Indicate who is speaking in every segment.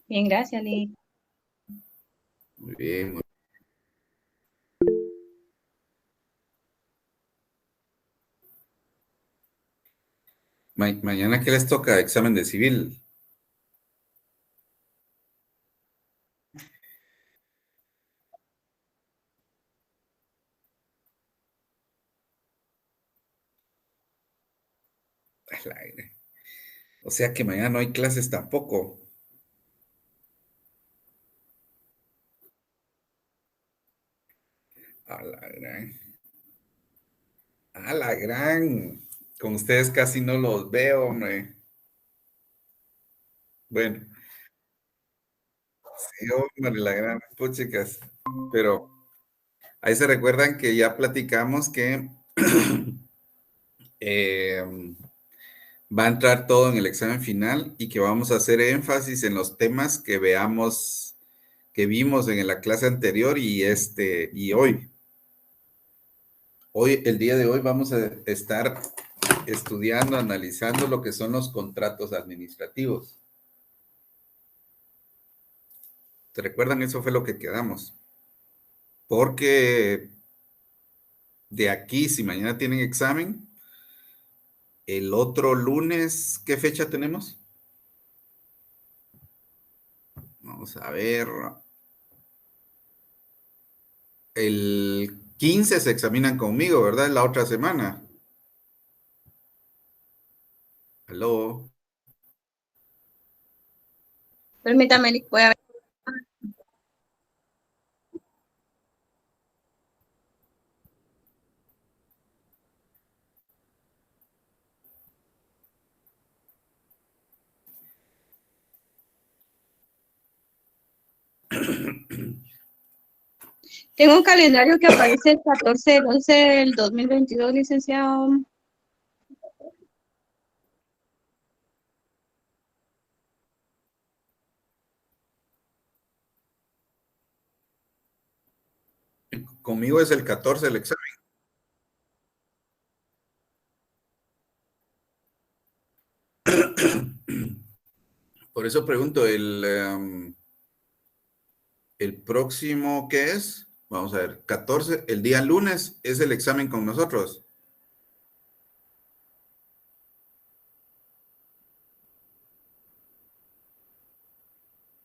Speaker 1: Bien, gracias, Lee.
Speaker 2: Muy bien. Mañana, ¿qué les toca? Examen de civil. Al aire. O sea que mañana no hay clases tampoco. A la gran. A la gran. Con ustedes casi no los veo, hombre. Bueno, sí, hombre, la gran, puchicas. Pero ahí se recuerdan que ya platicamos que eh, va a entrar todo en el examen final y que vamos a hacer énfasis en los temas que veamos, que vimos en la clase anterior y hoy. Hoy, el día de hoy, vamos a estar estudiando, analizando lo que son los contratos administrativos. ¿Se recuerdan? Eso fue lo que quedamos. Porque de aquí, si mañana tienen examen, el otro lunes, ¿qué fecha tenemos? Vamos a ver. El 15 se examinan conmigo, ¿verdad? La otra semana. Aló.
Speaker 1: Permítame, Lee, voy a ver. Tengo un calendario que aparece el 14 del 11 del 2022, licenciado.
Speaker 2: Conmigo es el 14 el examen. Por eso pregunto, el próximo, ¿qué es? Vamos a ver, 14, el día lunes es el examen con nosotros.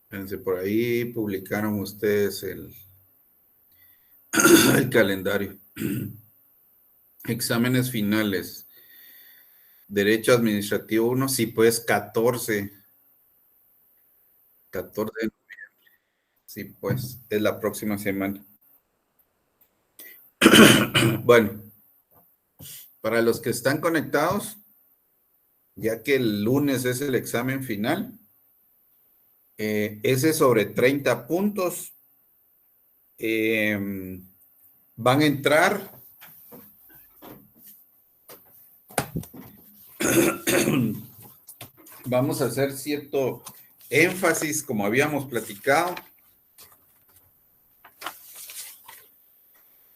Speaker 2: Fíjense, por ahí publicaron ustedes el calendario. Exámenes finales. Derecho administrativo 1, sí, pues 14, sí, pues es la próxima semana. Bueno, para los que están conectados, ya que el lunes es el examen final, ese sobre 30 puntos, eh, van a entrar, vamos a hacer cierto énfasis, como habíamos platicado,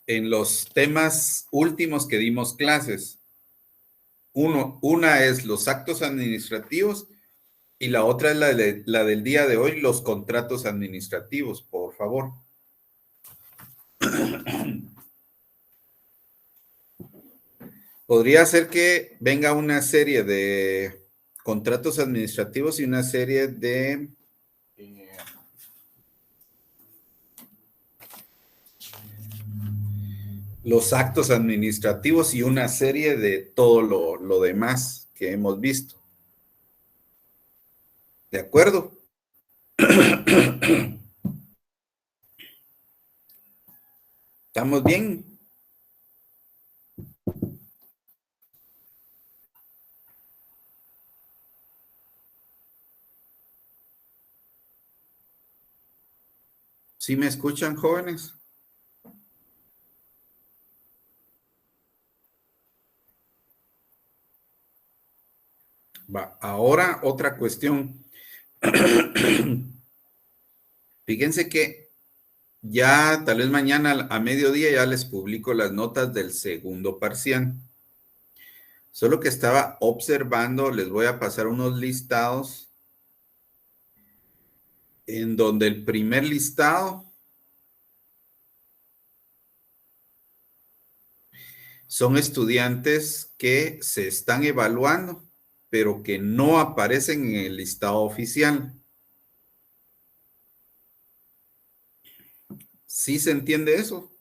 Speaker 2: en los temas últimos que dimos clases. Una es los actos administrativos y la otra es la del día de hoy, los contratos administrativos, por favor. Podría ser que venga una serie de contratos administrativos y una serie de los actos administrativos y una serie de todo lo demás que hemos visto. ¿De acuerdo? ¿Estamos bien? ¿Sí me escuchan, jóvenes? Va, ahora otra cuestión. Fíjense que ya tal vez mañana a mediodía ya les publico las notas del segundo parcial. Solo que estaba observando, les voy a pasar unos listados en donde el primer listado son estudiantes que se están evaluando, pero que no aparecen en el listado oficial. ¿Sí se entiende eso?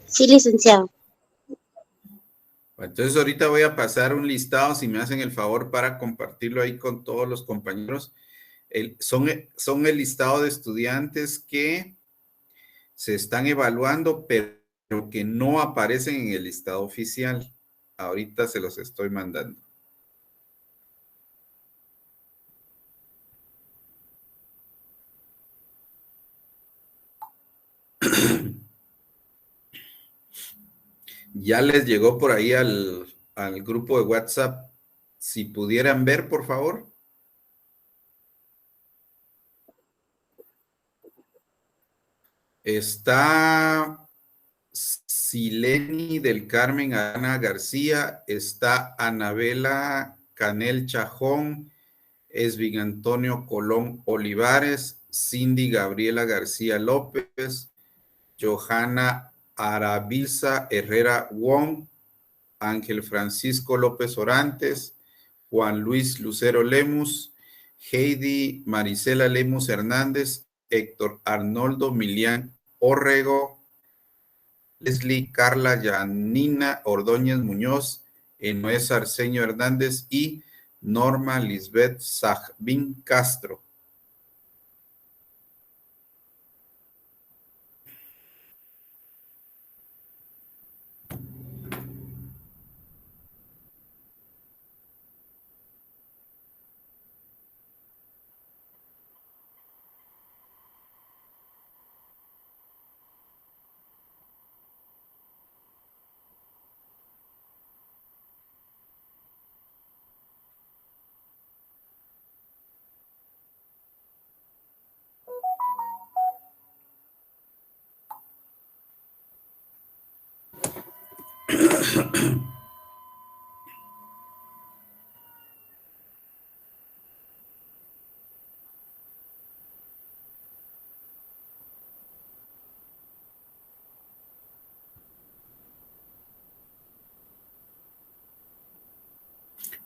Speaker 3: Sí, licenciado.
Speaker 2: Entonces ahorita voy a pasar un listado, si me hacen el favor, para compartirlo ahí con todos los compañeros. Son el listado de estudiantes que se están evaluando, pero que no aparecen en el listado oficial. Ahorita se los estoy mandando. Ya les llegó por ahí al grupo de WhatsApp. Si pudieran ver, por favor. Está Sileni del Carmen Ana García, está Anabela Canel Chajón, Esvin Antonio Colón Olivares, Cindy Gabriela García López, Johanna Arabiza Herrera Wong, Ángel Francisco López Orantes, Juan Luis Lucero Lemus, Heidi Marisela Lemus Hernández, Héctor Arnoldo Milián Orrego, Leslie Carla Yanina Ordóñez Muñoz, Enoé Arceño Hernández y Norma Lisbeth Sajbin Castro.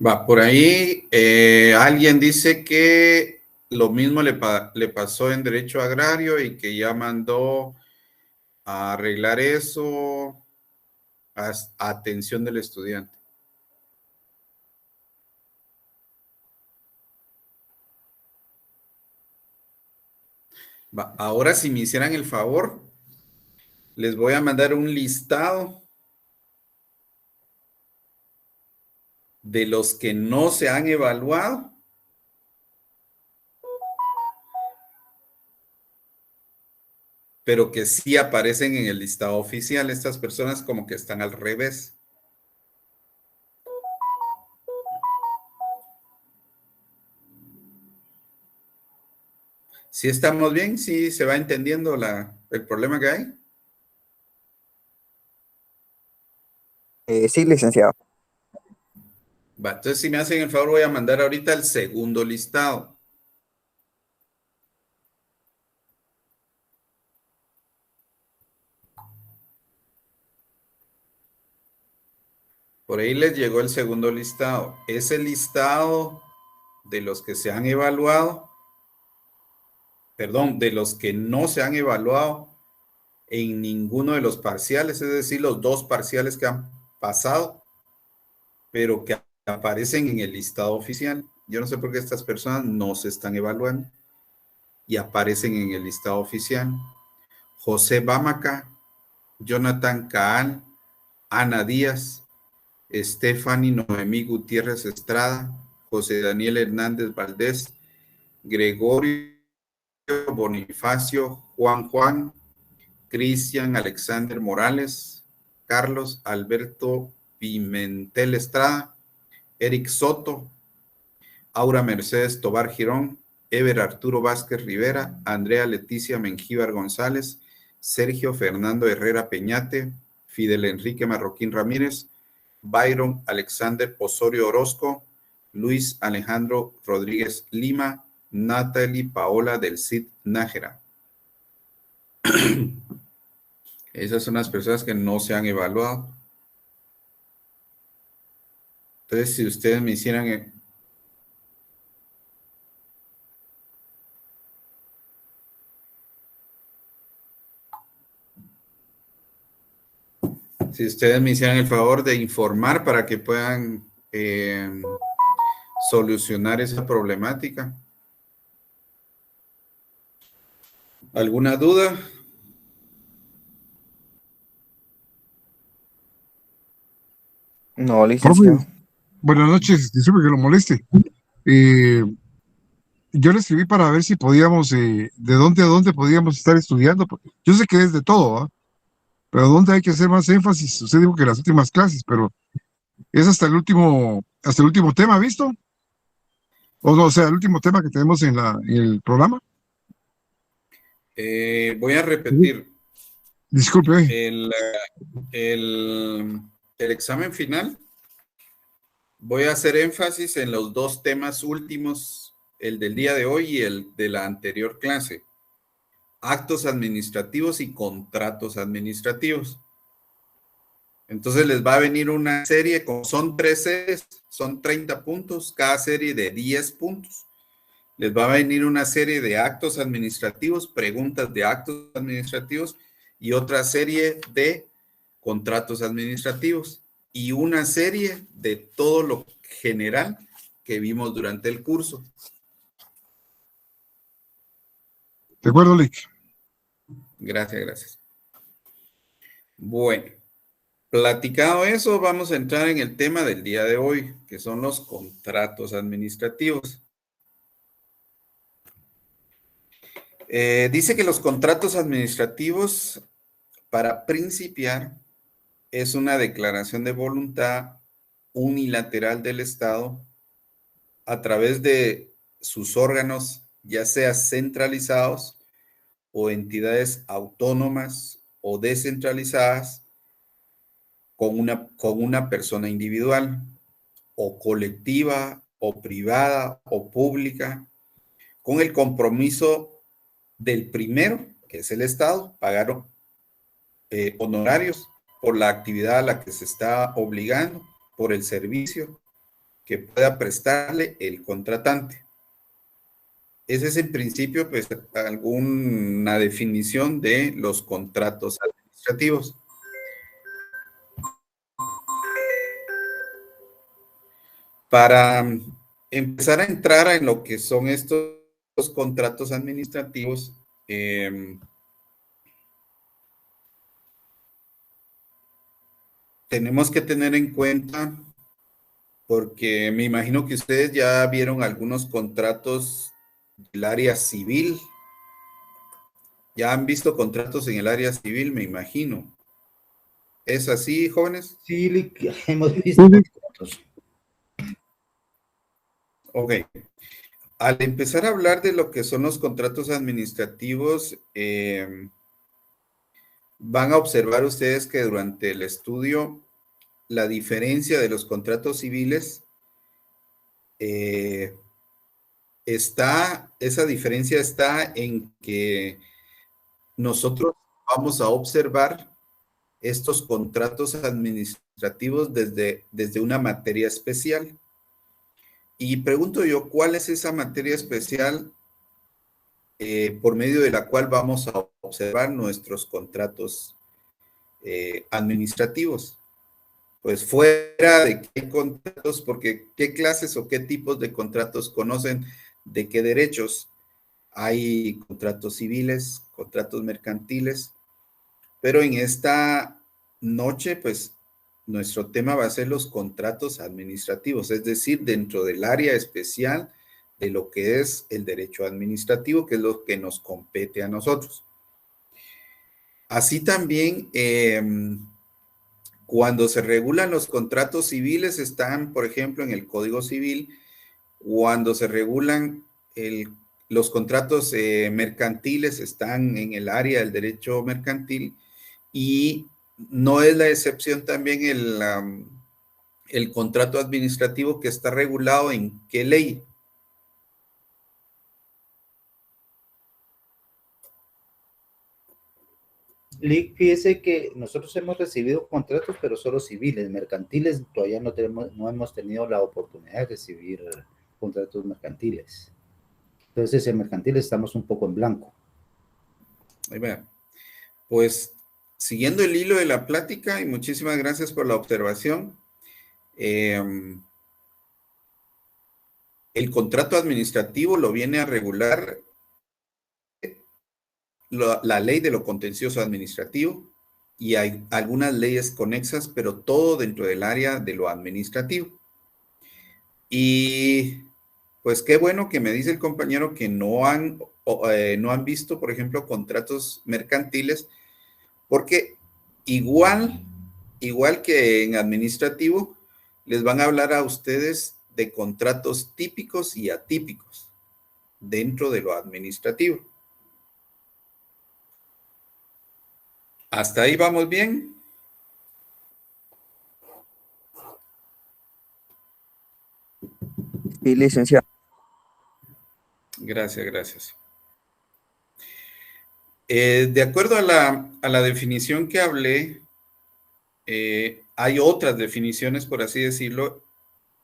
Speaker 2: Va, por ahí alguien dice que lo mismo le pasó en Derecho Agrario y que ya mandó a arreglar eso a atención del estudiante. Va, ahora si me hicieran el favor, les voy a mandar un listado de los que no se han evaluado, pero que sí aparecen en el listado oficial. Estas personas como que están al revés. ¿Sí estamos bien? ¿Sí se va entendiendo el problema que hay?
Speaker 4: Sí, licenciado.
Speaker 2: Va, entonces si me hacen el favor voy a mandar ahorita el segundo listado. Por ahí les llegó el segundo listado. Ese listado de los que se han evaluado, perdón, de los que no se han evaluado en ninguno de los parciales, es decir, los dos parciales que han pasado, pero que aparecen en el listado oficial. Yo no sé por qué estas personas no se están evaluando y aparecen en el listado oficial. José Bamaca, Jonathan Caal, Ana Díaz, Stephanie Noemí Gutiérrez Estrada, José Daniel Hernández Valdés, Gregorio Bonifacio Juan, Cristian Alexander Morales, Carlos Alberto Pimentel Estrada, Eric Soto, Aura Mercedes Tobar Girón, Ever Arturo Vázquez Rivera, Andrea Leticia Mengíbar González, Sergio Fernando Herrera Peñate, Fidel Enrique Marroquín Ramírez, Byron Alexander Osorio Orozco, Luis Alejandro Rodríguez Lima, Natalie Paola del Cid Nájera. Esas son las personas que no se han evaluado. Entonces, si ustedes me hicieran... Si ustedes me hicieran el favor de informar para que puedan solucionar esa problemática. ¿Alguna duda?
Speaker 4: No, licenciado.
Speaker 5: Profe, buenas noches, disculpe que lo moleste. Yo le escribí para ver si podíamos, de dónde a dónde podíamos estar estudiando. Yo sé que es de todo, ¿ah? Pero dónde hay que hacer más énfasis. Usted dijo que las últimas clases, pero es hasta el último tema, ¿visto? O no, o sea, el último tema que tenemos en el programa.
Speaker 2: Voy a repetir.
Speaker 5: Disculpe.
Speaker 2: El examen final, voy a hacer énfasis en los dos temas últimos, el del día de hoy y el de la anterior clase. Actos administrativos y contratos administrativos. Entonces les va a venir una serie, son 3 series, son 30 puntos, cada serie de 10 puntos. Les va a venir una serie de actos administrativos, preguntas de actos administrativos y otra serie de contratos administrativos y una serie de todo lo general que vimos durante el curso.
Speaker 5: De acuerdo, Lick.
Speaker 2: Gracias, gracias. Bueno, platicado eso, vamos a entrar en el tema del día de hoy, que son los contratos administrativos. Dice que los contratos administrativos, para principiar, es una declaración de voluntad unilateral del Estado a través de sus órganos, ya sea centralizados o entidades autónomas o descentralizadas, con una persona individual o colectiva o privada o pública, con el compromiso del primero, que es el Estado, pagar honorarios por la actividad a la que se está obligando, por el servicio que pueda prestarle el contratante. Ese es en principio, pues, alguna definición de los contratos administrativos. Para empezar a entrar en lo que son estos contratos administrativos, tenemos que tener en cuenta, porque me imagino que ustedes ya vieron algunos contratos del área civil. Ya han visto contratos en el área civil, me imagino. ¿Es así, jóvenes?
Speaker 6: Sí, hemos visto contratos.
Speaker 2: Ok. Al empezar a hablar de lo que son los contratos administrativos, van a observar ustedes que durante el estudio la diferencia de los contratos civiles esa diferencia está en que nosotros vamos a observar estos contratos administrativos desde una materia especial. Y pregunto yo, ¿cuál es esa materia especial por medio de la cual vamos a observar nuestros contratos administrativos? Pues fuera de qué contratos, porque qué clases o qué tipos de contratos conocen, de qué derechos. Hay contratos civiles, contratos mercantiles, pero en esta noche, pues, nuestro tema va a ser los contratos administrativos, es decir, dentro del área especial de lo que es el derecho administrativo, que es lo que nos compete a nosotros. Así también, cuando se regulan los contratos civiles, están, por ejemplo, en el Código Civil. Cuando se regulan los contratos mercantiles, están en el área del derecho mercantil. Y no es la excepción también el contrato administrativo que está regulado en qué ley.
Speaker 6: Lick, fíjese que nosotros hemos recibido contratos, pero solo civiles, mercantiles, todavía no hemos tenido la oportunidad de recibir contratos mercantiles. Entonces, en mercantiles estamos un poco en blanco.
Speaker 2: Ahí va. Pues, siguiendo el hilo de la plática, y muchísimas gracias por la observación, el contrato administrativo lo viene a regular la ley de lo contencioso administrativo, y hay algunas leyes conexas, pero todo dentro del área de lo administrativo. Y pues qué bueno que me dice el compañero que no han visto, por ejemplo, contratos mercantiles, porque igual que en administrativo, les van a hablar a ustedes de contratos típicos y atípicos dentro de lo administrativo. ¿Hasta ahí vamos bien?
Speaker 4: Sí, licenciado.
Speaker 2: Gracias, gracias. De acuerdo a la definición que hablé, hay otras definiciones, por así decirlo.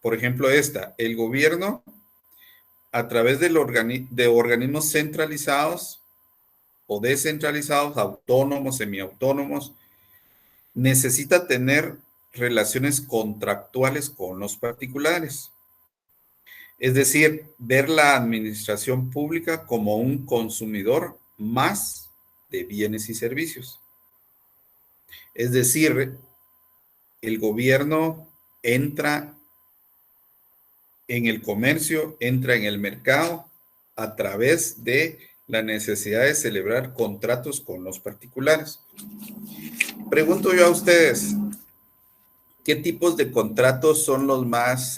Speaker 2: Por ejemplo, esta: el gobierno, a través de organismos centralizados o descentralizados, autónomos, semiautónomos, necesita tener relaciones contractuales con los particulares. Es decir, ver la administración pública como un consumidor más de bienes y servicios. Es decir, el gobierno entra en el comercio, entra en el mercado a través de la necesidad de celebrar contratos con los particulares. Pregunto yo a ustedes, ¿qué tipos de contratos son los más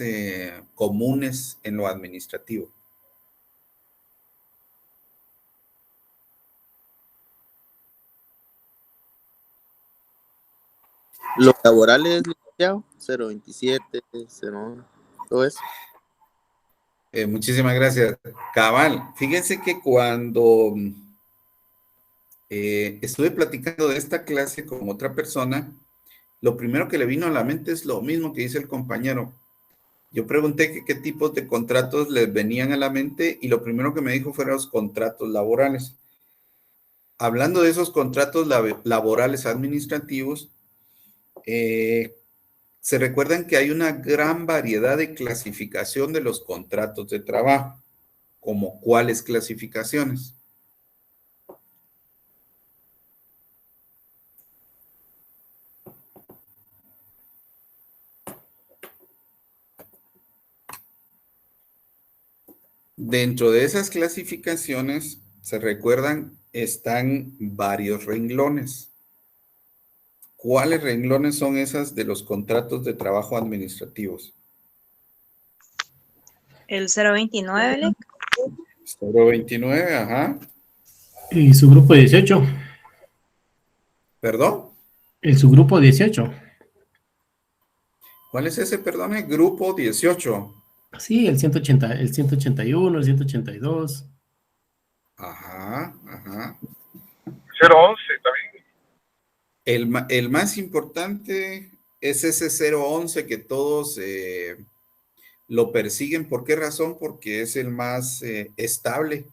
Speaker 2: comunes en lo administrativo?
Speaker 4: Los laborales, licenciado, 027, 01, todo eso.
Speaker 2: Muchísimas gracias. Cabal, fíjense que cuando estuve platicando de esta clase con otra persona, lo primero que le vino a la mente es lo mismo que dice el compañero. Yo pregunté qué tipos de contratos les venían a la mente, y lo primero que me dijo fueron los contratos laborales. Hablando de esos contratos laborales administrativos, se recuerdan que hay una gran variedad de clasificación de los contratos de trabajo. ¿Como cuáles clasificaciones? Dentro de esas clasificaciones, se recuerdan, están varios renglones. ¿Cuáles renglones son esas de los contratos de trabajo administrativos?
Speaker 7: El 029, Lick.
Speaker 2: 029, ajá.
Speaker 8: Y su grupo 18.
Speaker 2: ¿Perdón?
Speaker 8: En su grupo 18.
Speaker 2: ¿Cuál es ese, perdone? Grupo 18.
Speaker 8: Sí, el 180, el 181, el 182.
Speaker 2: Ajá, ajá.
Speaker 5: 011 también.
Speaker 2: El más importante es ese 011 que todos lo persiguen. ¿Por qué razón? Porque es el más estable.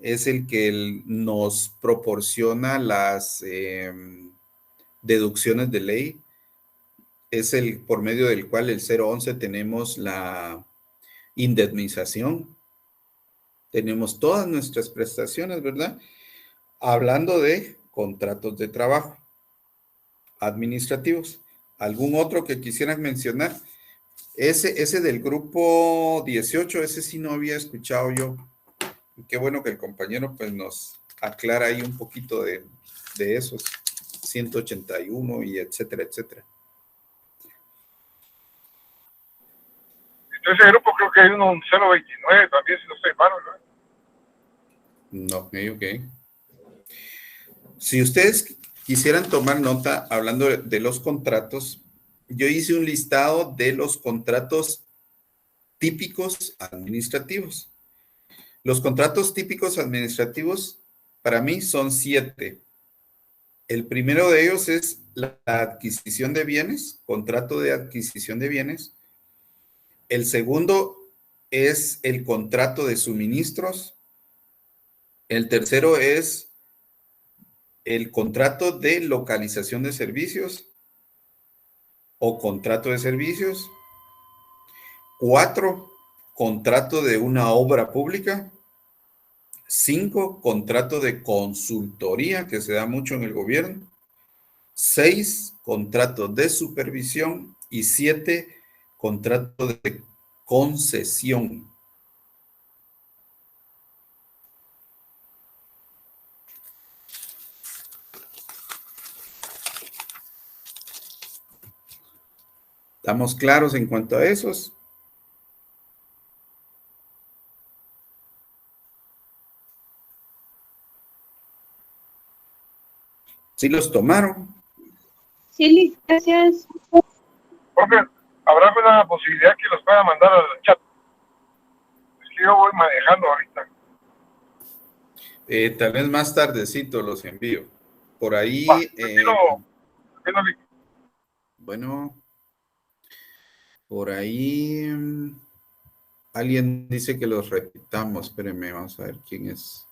Speaker 2: Es el que nos proporciona las deducciones de ley. Es el por medio del cual el 011 tenemos la indemnización. Tenemos todas nuestras prestaciones, ¿verdad? Hablando de contratos de trabajo administrativos. ¿Algún otro que quisieran mencionar? Ese del grupo 18, ese sí no había escuchado yo. Y qué bueno que el compañero pues nos aclara ahí un poquito de esos 181 y etcétera, etcétera.
Speaker 5: Entonces, ese grupo creo que hay uno 029 también, si no estoy mal, ¿no?
Speaker 2: No, ok. Si ustedes quisieran tomar nota, hablando de los contratos, yo hice un listado de los contratos típicos administrativos. Los contratos típicos administrativos para mí son 7. El primero de ellos es la adquisición de bienes, contrato de adquisición de bienes. El segundo es el contrato de suministros. El tercero es el contrato de localización de servicios o contrato de servicios. 4, contrato de una obra pública. 5, contrato de consultoría, que se da mucho en el gobierno. 6, contrato de supervisión. Y 7, contrato de concesión. ¿Estamos claros en cuanto a esos? ¿Sí los tomaron?
Speaker 1: Sí, gracias.
Speaker 9: Profe, ¿habrá alguna posibilidad que los pueda mandar al chat? Es que yo voy manejando ahorita.
Speaker 2: Tal vez más tardecito los envío. Por ahí, bueno, por ahí alguien dice que los repitamos. Espérenme, vamos a ver quién es.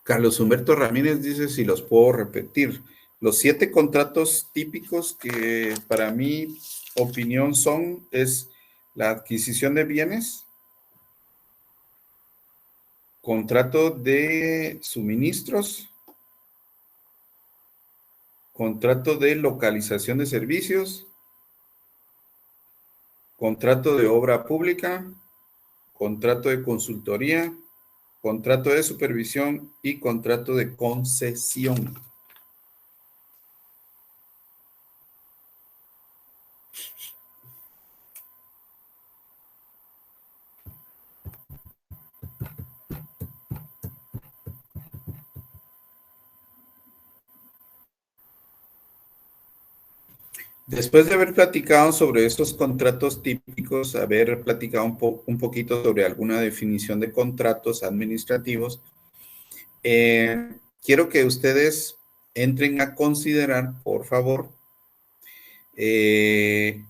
Speaker 2: Carlos Humberto Ramírez dice si los puedo repetir. Los 7 contratos típicos que para mi opinión es la adquisición de bienes, contrato de suministros, contrato de localización de servicios, contrato de obra pública, contrato de consultoría, contrato de supervisión y contrato de concesión. Después de haber platicado sobre estos contratos típicos, haber platicado un poquito sobre alguna definición de contratos administrativos, quiero que ustedes entren a considerar, por favor, en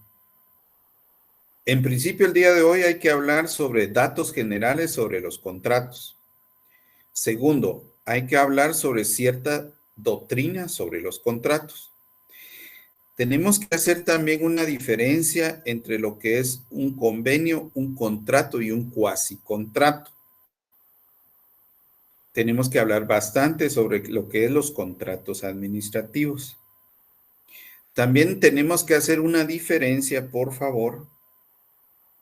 Speaker 2: principio el día de hoy hay que hablar sobre datos generales sobre los contratos. Segundo, hay que hablar sobre cierta doctrina sobre los contratos. Tenemos que hacer también una diferencia entre lo que es un convenio, un contrato y un cuasicontrato. Tenemos que hablar bastante sobre lo que es los contratos administrativos. También tenemos que hacer una diferencia, por favor,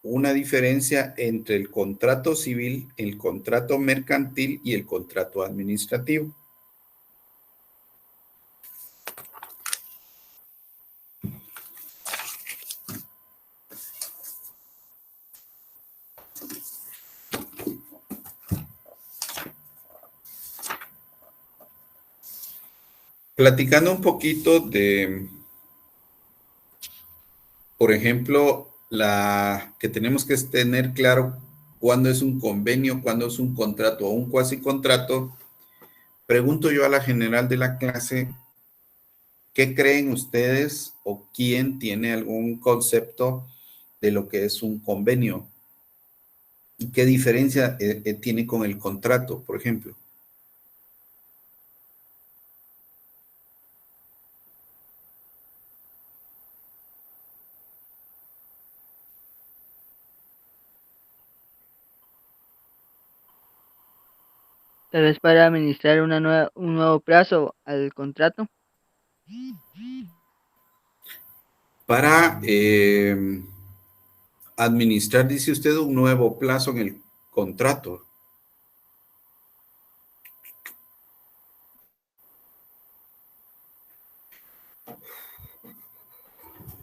Speaker 2: una diferencia entre el contrato civil, el contrato mercantil y el contrato administrativo. Platicando un poquito de, por ejemplo, que tenemos que tener claro cuándo es un convenio, cuándo es un contrato o un cuasicontrato, pregunto yo a la general de la clase, ¿qué creen ustedes o quién tiene algún concepto de lo que es un convenio? ¿Y qué diferencia tiene con el contrato, por ejemplo?
Speaker 10: Tal vez para administrar un nuevo plazo al contrato.
Speaker 2: Para administrar, dice usted, un nuevo plazo en el contrato.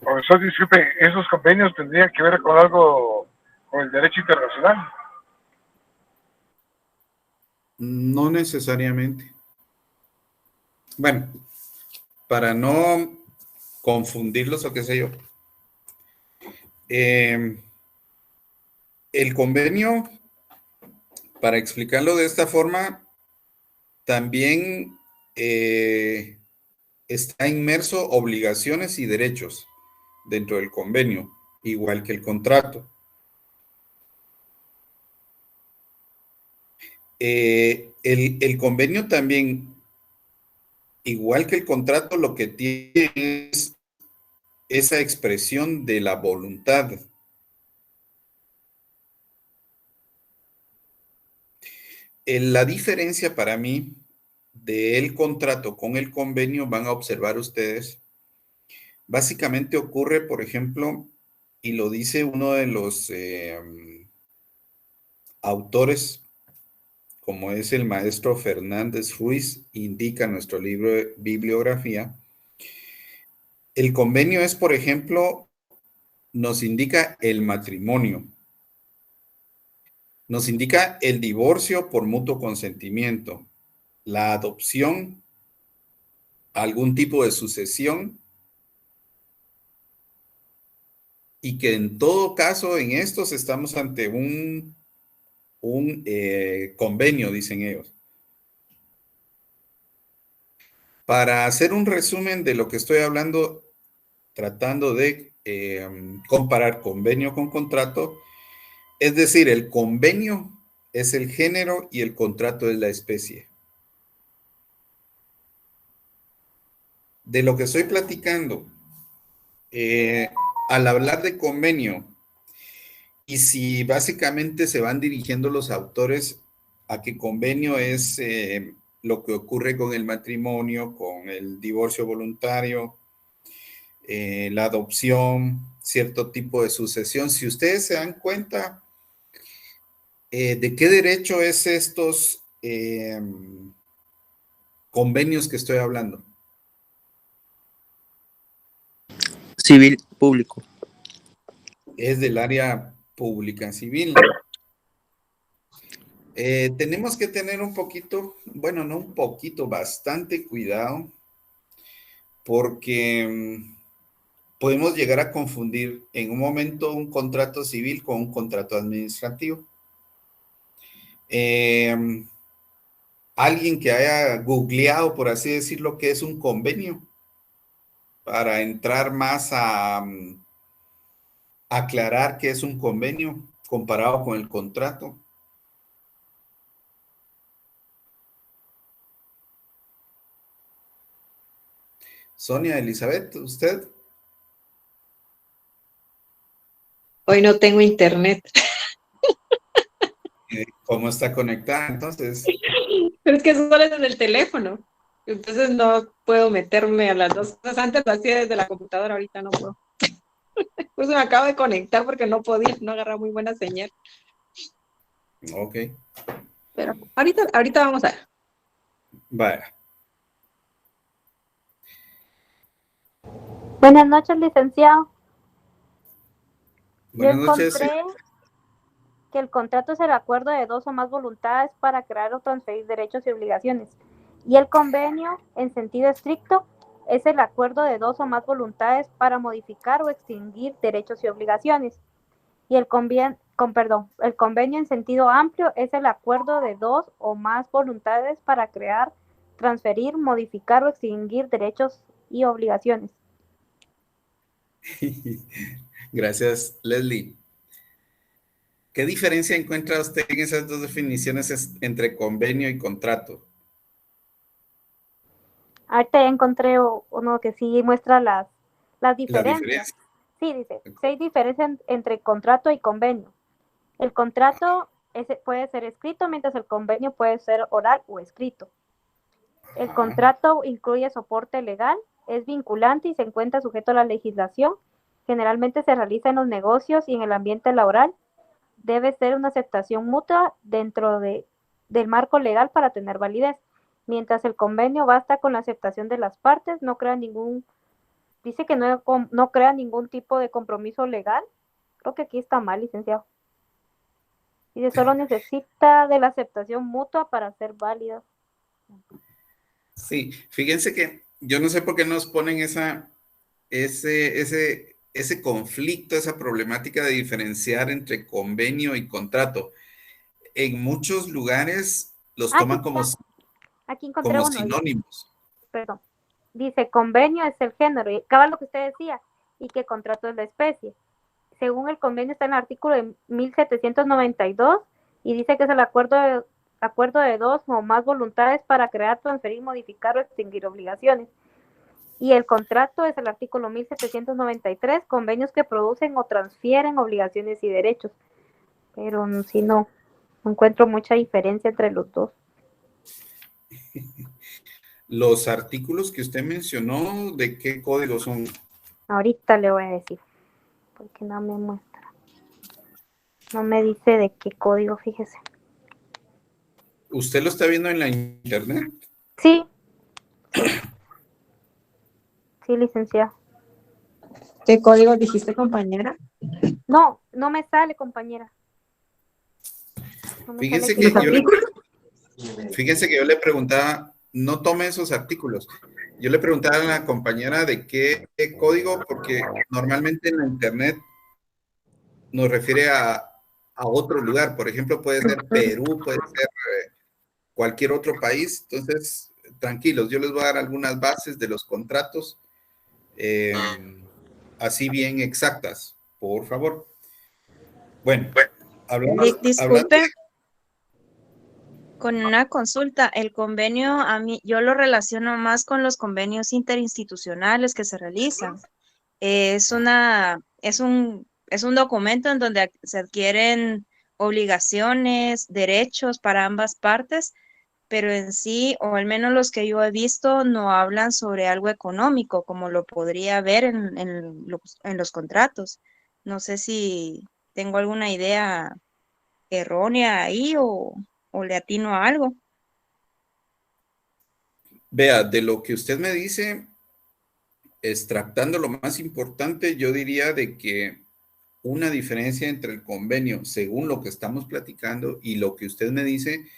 Speaker 9: Profesor, disculpe, ¿esos convenios tendrían que ver con algo, con el derecho internacional?
Speaker 2: No necesariamente. Bueno, para no confundirlos o qué sé yo. El convenio, para explicarlo de esta forma, también está inmerso obligaciones y derechos dentro del convenio, igual que el contrato. El convenio también, igual que el contrato, lo que tiene es esa expresión de la voluntad. La diferencia para mí del contrato con el convenio, van a observar ustedes, básicamente ocurre, por ejemplo, y lo dice uno de los autores, como es el maestro Fernández Ruiz, indica nuestro libro de bibliografía. El convenio es, por ejemplo, nos indica el matrimonio, nos indica el divorcio por mutuo consentimiento, la adopción, algún tipo de sucesión, y que en todo caso en estos estamos ante un convenio, dicen ellos. Para hacer un resumen de lo que estoy hablando, tratando de comparar convenio con contrato, es decir, el convenio es el género y el contrato es la especie. De lo que estoy platicando, al hablar de convenio, y si básicamente se van dirigiendo los autores a que convenio es lo que ocurre con el matrimonio, con el divorcio voluntario, la adopción, cierto tipo de sucesión. Si ustedes se dan cuenta, ¿de qué derecho es estos convenios que estoy hablando?
Speaker 4: Civil público.
Speaker 2: Es del área pública civil. Tenemos que tener un poquito, bueno, no un poquito, bastante cuidado, porque podemos llegar a confundir en un momento un contrato civil con un contrato administrativo. Alguien que haya googleado, por así decirlo, qué es un convenio, para entrar más a aclarar qué es un convenio comparado con el contrato. Sonia Elizabeth, ¿usted?
Speaker 1: Hoy no tengo internet.
Speaker 2: ¿Cómo está conectada entonces?
Speaker 1: Pero es que solo es desde el teléfono. Entonces no puedo meterme a las dos cosas. Antes lo hacía desde la computadora, ahorita no puedo. Pues me acabo de conectar porque no podía, no agarraba muy buena señal.
Speaker 2: Ok.
Speaker 1: Pero ahorita vamos a ver.
Speaker 2: Vaya.
Speaker 11: Buenas noches, licenciado. Yo
Speaker 2: Buenas noches.
Speaker 11: encontré que el contrato es el acuerdo de dos o más voluntades para crear o transferir derechos y obligaciones. Y el convenio, en sentido estricto, es el acuerdo de dos o más voluntades para modificar o extinguir derechos y obligaciones. Y el convenio en sentido amplio es el acuerdo de dos o más voluntades para crear, transferir, modificar o extinguir derechos y obligaciones.
Speaker 2: Gracias, Leslie. ¿Qué diferencia encuentra usted en esas dos definiciones entre convenio y contrato?
Speaker 11: Ahorita ya encontré uno que sí muestra las
Speaker 2: La
Speaker 11: diferencias.
Speaker 2: diferencia.
Speaker 11: Sí, dice, 6 diferencias entre contrato y convenio. El contrato puede ser escrito, mientras el convenio puede ser oral o escrito. El contrato incluye soporte legal, es vinculante y se encuentra sujeto a la legislación. Generalmente se realiza en los negocios y en el ambiente laboral. Debe ser una aceptación mutua dentro del marco legal para tener validez. Mientras el convenio basta con la aceptación de las partes, dice que no crea ningún tipo de compromiso legal. Creo que aquí está mal, licenciado. Dice, solo necesita de la aceptación mutua para ser válida.
Speaker 2: Sí, fíjense que yo no sé por qué nos ponen ese conflicto, esa problemática de diferenciar entre convenio y contrato. En muchos lugares los
Speaker 11: Aquí
Speaker 2: toman como,
Speaker 11: está. Aquí encontré
Speaker 2: como
Speaker 11: uno.
Speaker 2: sinónimos.
Speaker 11: Perdón. Dice, convenio es el género, y acaba lo que usted decía, y que contrato es la especie. Según el convenio está en el artículo de 1792 y dice que es el acuerdo de dos o más voluntades para crear, transferir, modificar o extinguir obligaciones. Y el contrato es el artículo 1793, convenios que producen o transfieren obligaciones y derechos. Pero si no encuentro mucha diferencia entre los dos.
Speaker 2: Los artículos que usted mencionó, ¿de qué código son?
Speaker 11: Ahorita le voy a decir, porque no me muestra. No me dice de qué código, fíjese.
Speaker 2: ¿Usted lo está viendo en la internet?
Speaker 11: Sí. Sí, licenciado.
Speaker 1: ¿Qué código dijiste, compañera?
Speaker 11: No, no me sale, compañera. No me
Speaker 2: Fíjense
Speaker 11: sale
Speaker 2: que fíjense que yo le preguntaba, no tome esos artículos. Yo le preguntaba a la compañera de qué código, porque normalmente en la internet nos refiere a otro lugar. Por ejemplo, puede ser Perú, puede ser cualquier otro país. Entonces, tranquilos, yo les voy a dar algunas bases de los contratos, así bien exactas, por favor. Bueno, hablando
Speaker 7: Disculpe, con una consulta, el convenio a mí, yo lo relaciono más con los convenios interinstitucionales que se realizan. Es un documento en donde se adquieren obligaciones, derechos para ambas partes, pero en sí, o al menos los que yo he visto, no hablan sobre algo económico, como lo podría ver en los contratos. No sé si tengo alguna idea errónea ahí o le atino a algo.
Speaker 2: Vea, de lo que usted me dice, extractando lo más importante, yo diría de que una diferencia entre el convenio, según lo que estamos platicando, y lo que usted me dice,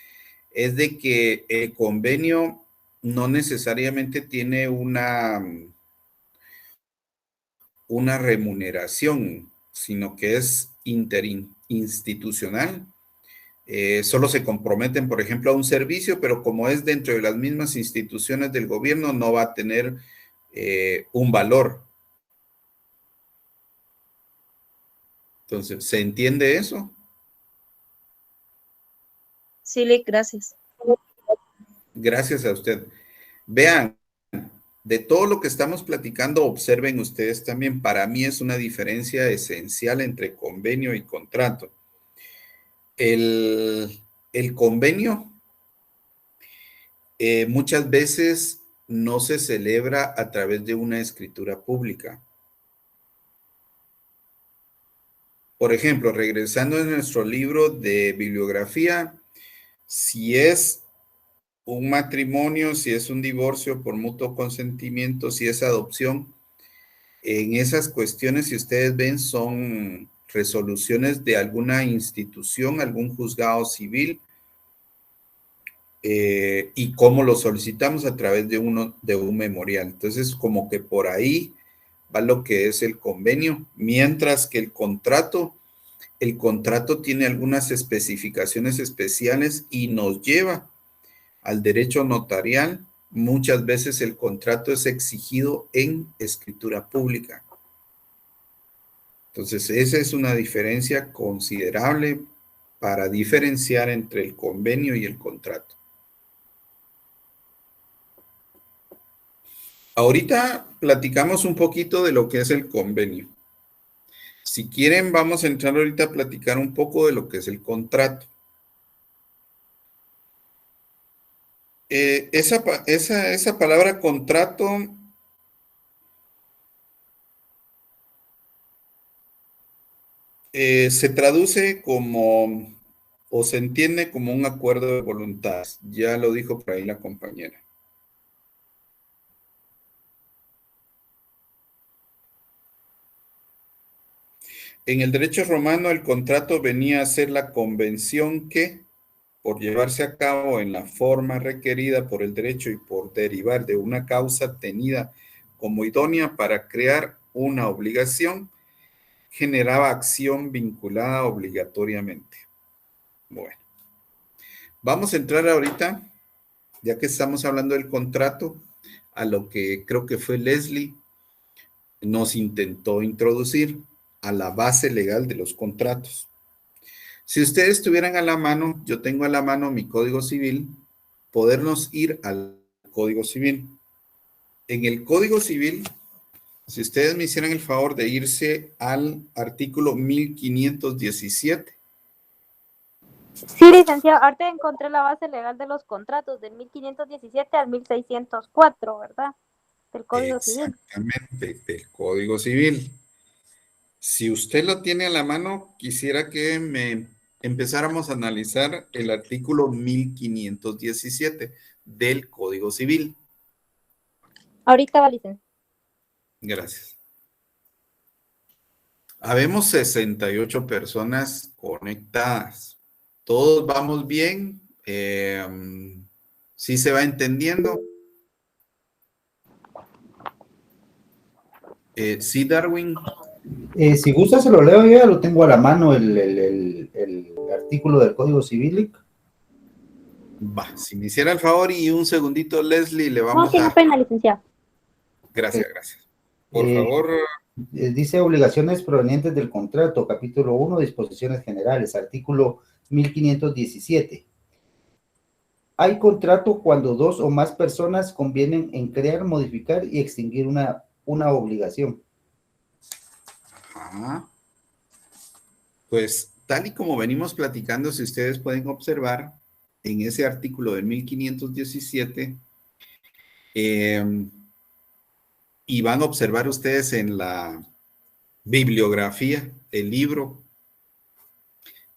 Speaker 2: es de que el convenio no necesariamente tiene una remuneración, sino que es interinstitucional. Solo se comprometen, por ejemplo, a un servicio, pero como es dentro de las mismas instituciones del gobierno, no va a tener un valor. Entonces, ¿se entiende eso?
Speaker 7: Sí, Lick, gracias.
Speaker 2: Gracias a usted. Vean, de todo lo que estamos platicando, observen ustedes también, para mí es una diferencia esencial entre convenio y contrato. El convenio muchas veces no se celebra a través de una escritura pública. Por ejemplo, regresando a nuestro libro de bibliografía, si es un matrimonio, si es un divorcio por mutuo consentimiento, si es adopción, en esas cuestiones, si ustedes ven, son resoluciones de alguna institución, algún juzgado civil, y cómo lo solicitamos a través de un memorial. Entonces, como que por ahí va lo que es el convenio, mientras que el contrato tiene algunas especificaciones especiales y nos lleva al derecho notarial. Muchas veces el contrato es exigido en escritura pública. Entonces, esa es una diferencia considerable para diferenciar entre el convenio y el contrato. Ahorita platicamos un poquito de lo que es el convenio. Si quieren, vamos a entrar ahorita a platicar un poco de lo que es el contrato. Esa palabra contrato se traduce como, o se entiende como un acuerdo de voluntades. Ya lo dijo por ahí la compañera. En el derecho romano el contrato venía a ser la convención que, por llevarse a cabo en la forma requerida por el derecho y por derivar de una causa tenida como idónea para crear una obligación, generaba acción vinculada obligatoriamente. Bueno, vamos a entrar ahorita, ya que estamos hablando del contrato, a lo que creo que fue Leslie nos intentó introducir, a la base legal de los contratos. Si ustedes tuvieran a la mano, yo tengo a la mano mi Código Civil, podernos ir al Código Civil. En el Código Civil, si ustedes me hicieran el favor de irse al artículo 1517.
Speaker 11: Sí, licenciado, ahorita encontré la base legal de los contratos del 1517 al 1604, ¿verdad? Del Código Civil.
Speaker 2: Exactamente, del Código Civil. Si usted lo tiene a la mano, quisiera que me empezáramos a analizar el artículo 1517 del Código Civil.
Speaker 11: Ahorita va, licenciado.
Speaker 2: Gracias. Habemos 68 personas conectadas. ¿Todos vamos bien? ¿Sí se va entendiendo? ¿Sí, Darwin?
Speaker 6: Si gusta, se lo leo, yo ya lo tengo a la mano, el artículo del Código Civil.
Speaker 2: Va, si me hiciera el favor y un segundito, Leslie, le vamos
Speaker 11: No, pena, licenciado.
Speaker 2: Gracias, gracias. Por favor.
Speaker 6: Dice obligaciones provenientes del contrato, capítulo 1, disposiciones generales, artículo 1517. Hay contrato cuando dos o más personas convienen en crear, modificar y extinguir una obligación.
Speaker 2: Ajá. Pues tal y como venimos platicando, si ustedes pueden observar, en ese artículo de 1517, y van a observar ustedes en la bibliografía, el libro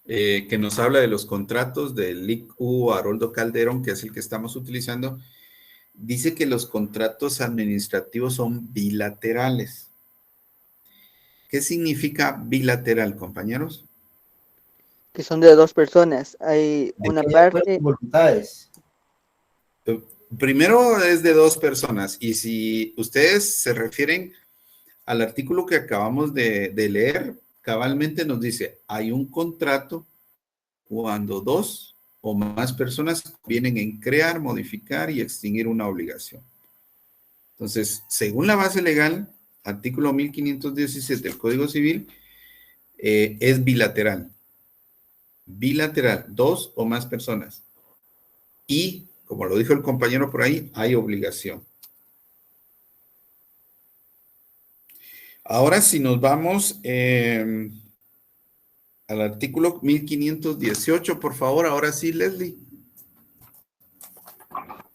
Speaker 2: que nos habla de los contratos del Lic U. Haroldo Calderón, que es el que estamos utilizando, dice que los contratos administrativos son bilaterales. ¿Qué significa bilateral, compañeros?
Speaker 10: Que son de dos personas. Hay una parte.
Speaker 6: Voluntades.
Speaker 2: Primero es de dos personas, y si ustedes se refieren al artículo que acabamos de leer, cabalmente nos dice, hay un contrato cuando dos o más personas vienen en crear, modificar y extinguir una obligación. Entonces, según la base legal, artículo 1517 del Código Civil, es bilateral. Bilateral, dos o más personas. Y, como lo dijo el compañero por ahí, hay obligación. Ahora, si nos vamos al artículo 1518, por favor, ahora sí, Leslie.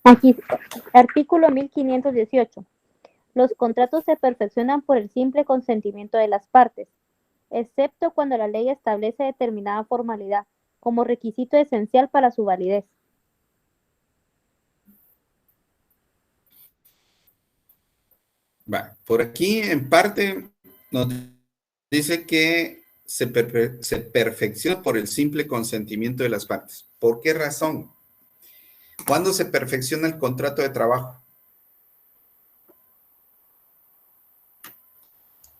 Speaker 11: Aquí, artículo 1518. Los contratos se perfeccionan por el simple consentimiento de las partes, excepto cuando la ley establece determinada formalidad como requisito esencial para su validez.
Speaker 2: Va, por aquí en parte nos dice que se perfecciona por el simple consentimiento de las partes. ¿Por qué razón? ¿Cuándo se perfecciona el contrato de trabajo?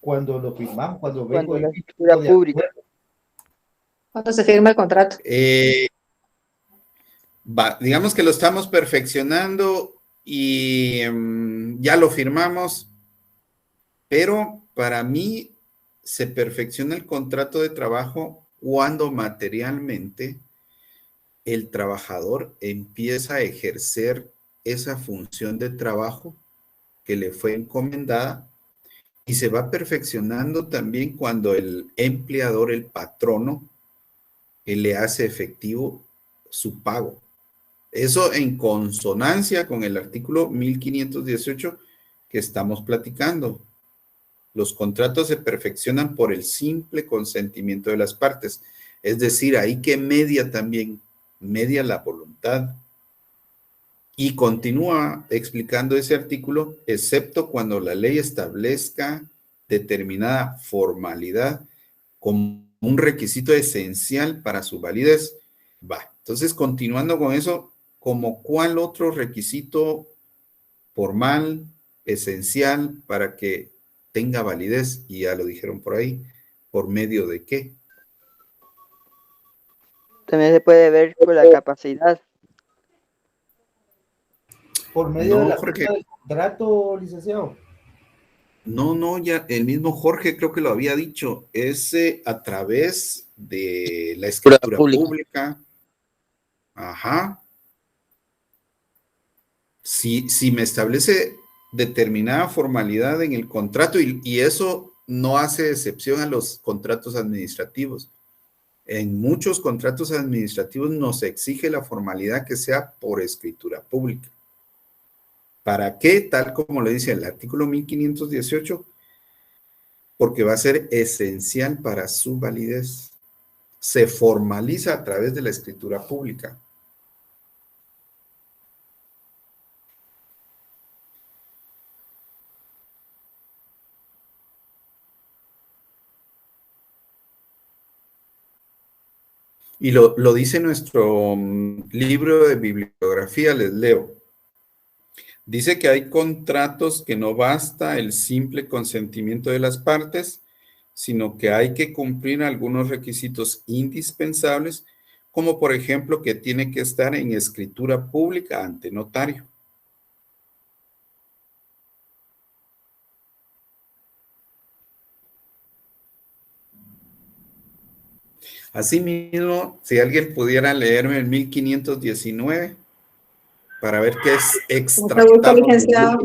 Speaker 6: Cuando lo firmamos, cuando
Speaker 10: la escritura pública.
Speaker 1: ¿Cuándo se firma el contrato?
Speaker 2: Digamos que lo estamos perfeccionando y ya lo firmamos, pero para mí se perfecciona el contrato de trabajo cuando materialmente el trabajador empieza a ejercer esa función de trabajo que le fue encomendada, y se va perfeccionando también cuando el empleador, el patrono, le hace efectivo su pago. Eso en consonancia con el artículo 1518 que estamos platicando. Los contratos se perfeccionan por el simple consentimiento de las partes. Es decir, ahí que media también, media la voluntad. Y continúa explicando ese artículo, excepto cuando la ley establezca determinada formalidad como un requisito esencial para su validez. Va, entonces continuando con eso, ¿como cuál otro requisito formal, esencial para que tenga validez? Y ya lo dijeron por ahí, ¿por medio de qué?
Speaker 10: También se puede ver por la capacidad.
Speaker 6: Por medio
Speaker 2: No,
Speaker 6: de la
Speaker 2: Jorge.
Speaker 6: firma del contrato, licenciado.
Speaker 2: No, ya el mismo Jorge creo que lo había dicho, es a través de la escritura pública. Ajá. Si me establece determinada formalidad en el contrato y eso no hace excepción a los contratos administrativos. En muchos contratos administrativos nos exige la formalidad que sea por escritura pública. ¿Para qué? Tal como le dice el artículo 1518, porque va a ser esencial para su validez. Se formaliza a través de la escritura pública. Y lo dice nuestro libro de bibliografía, les leo. Dice que hay contratos que no basta el simple consentimiento de las partes, sino que hay que cumplir algunos requisitos indispensables, como por ejemplo que tiene que estar en escritura pública ante notario. Asimismo, si alguien pudiera leerme el 1519 para ver qué es extractado.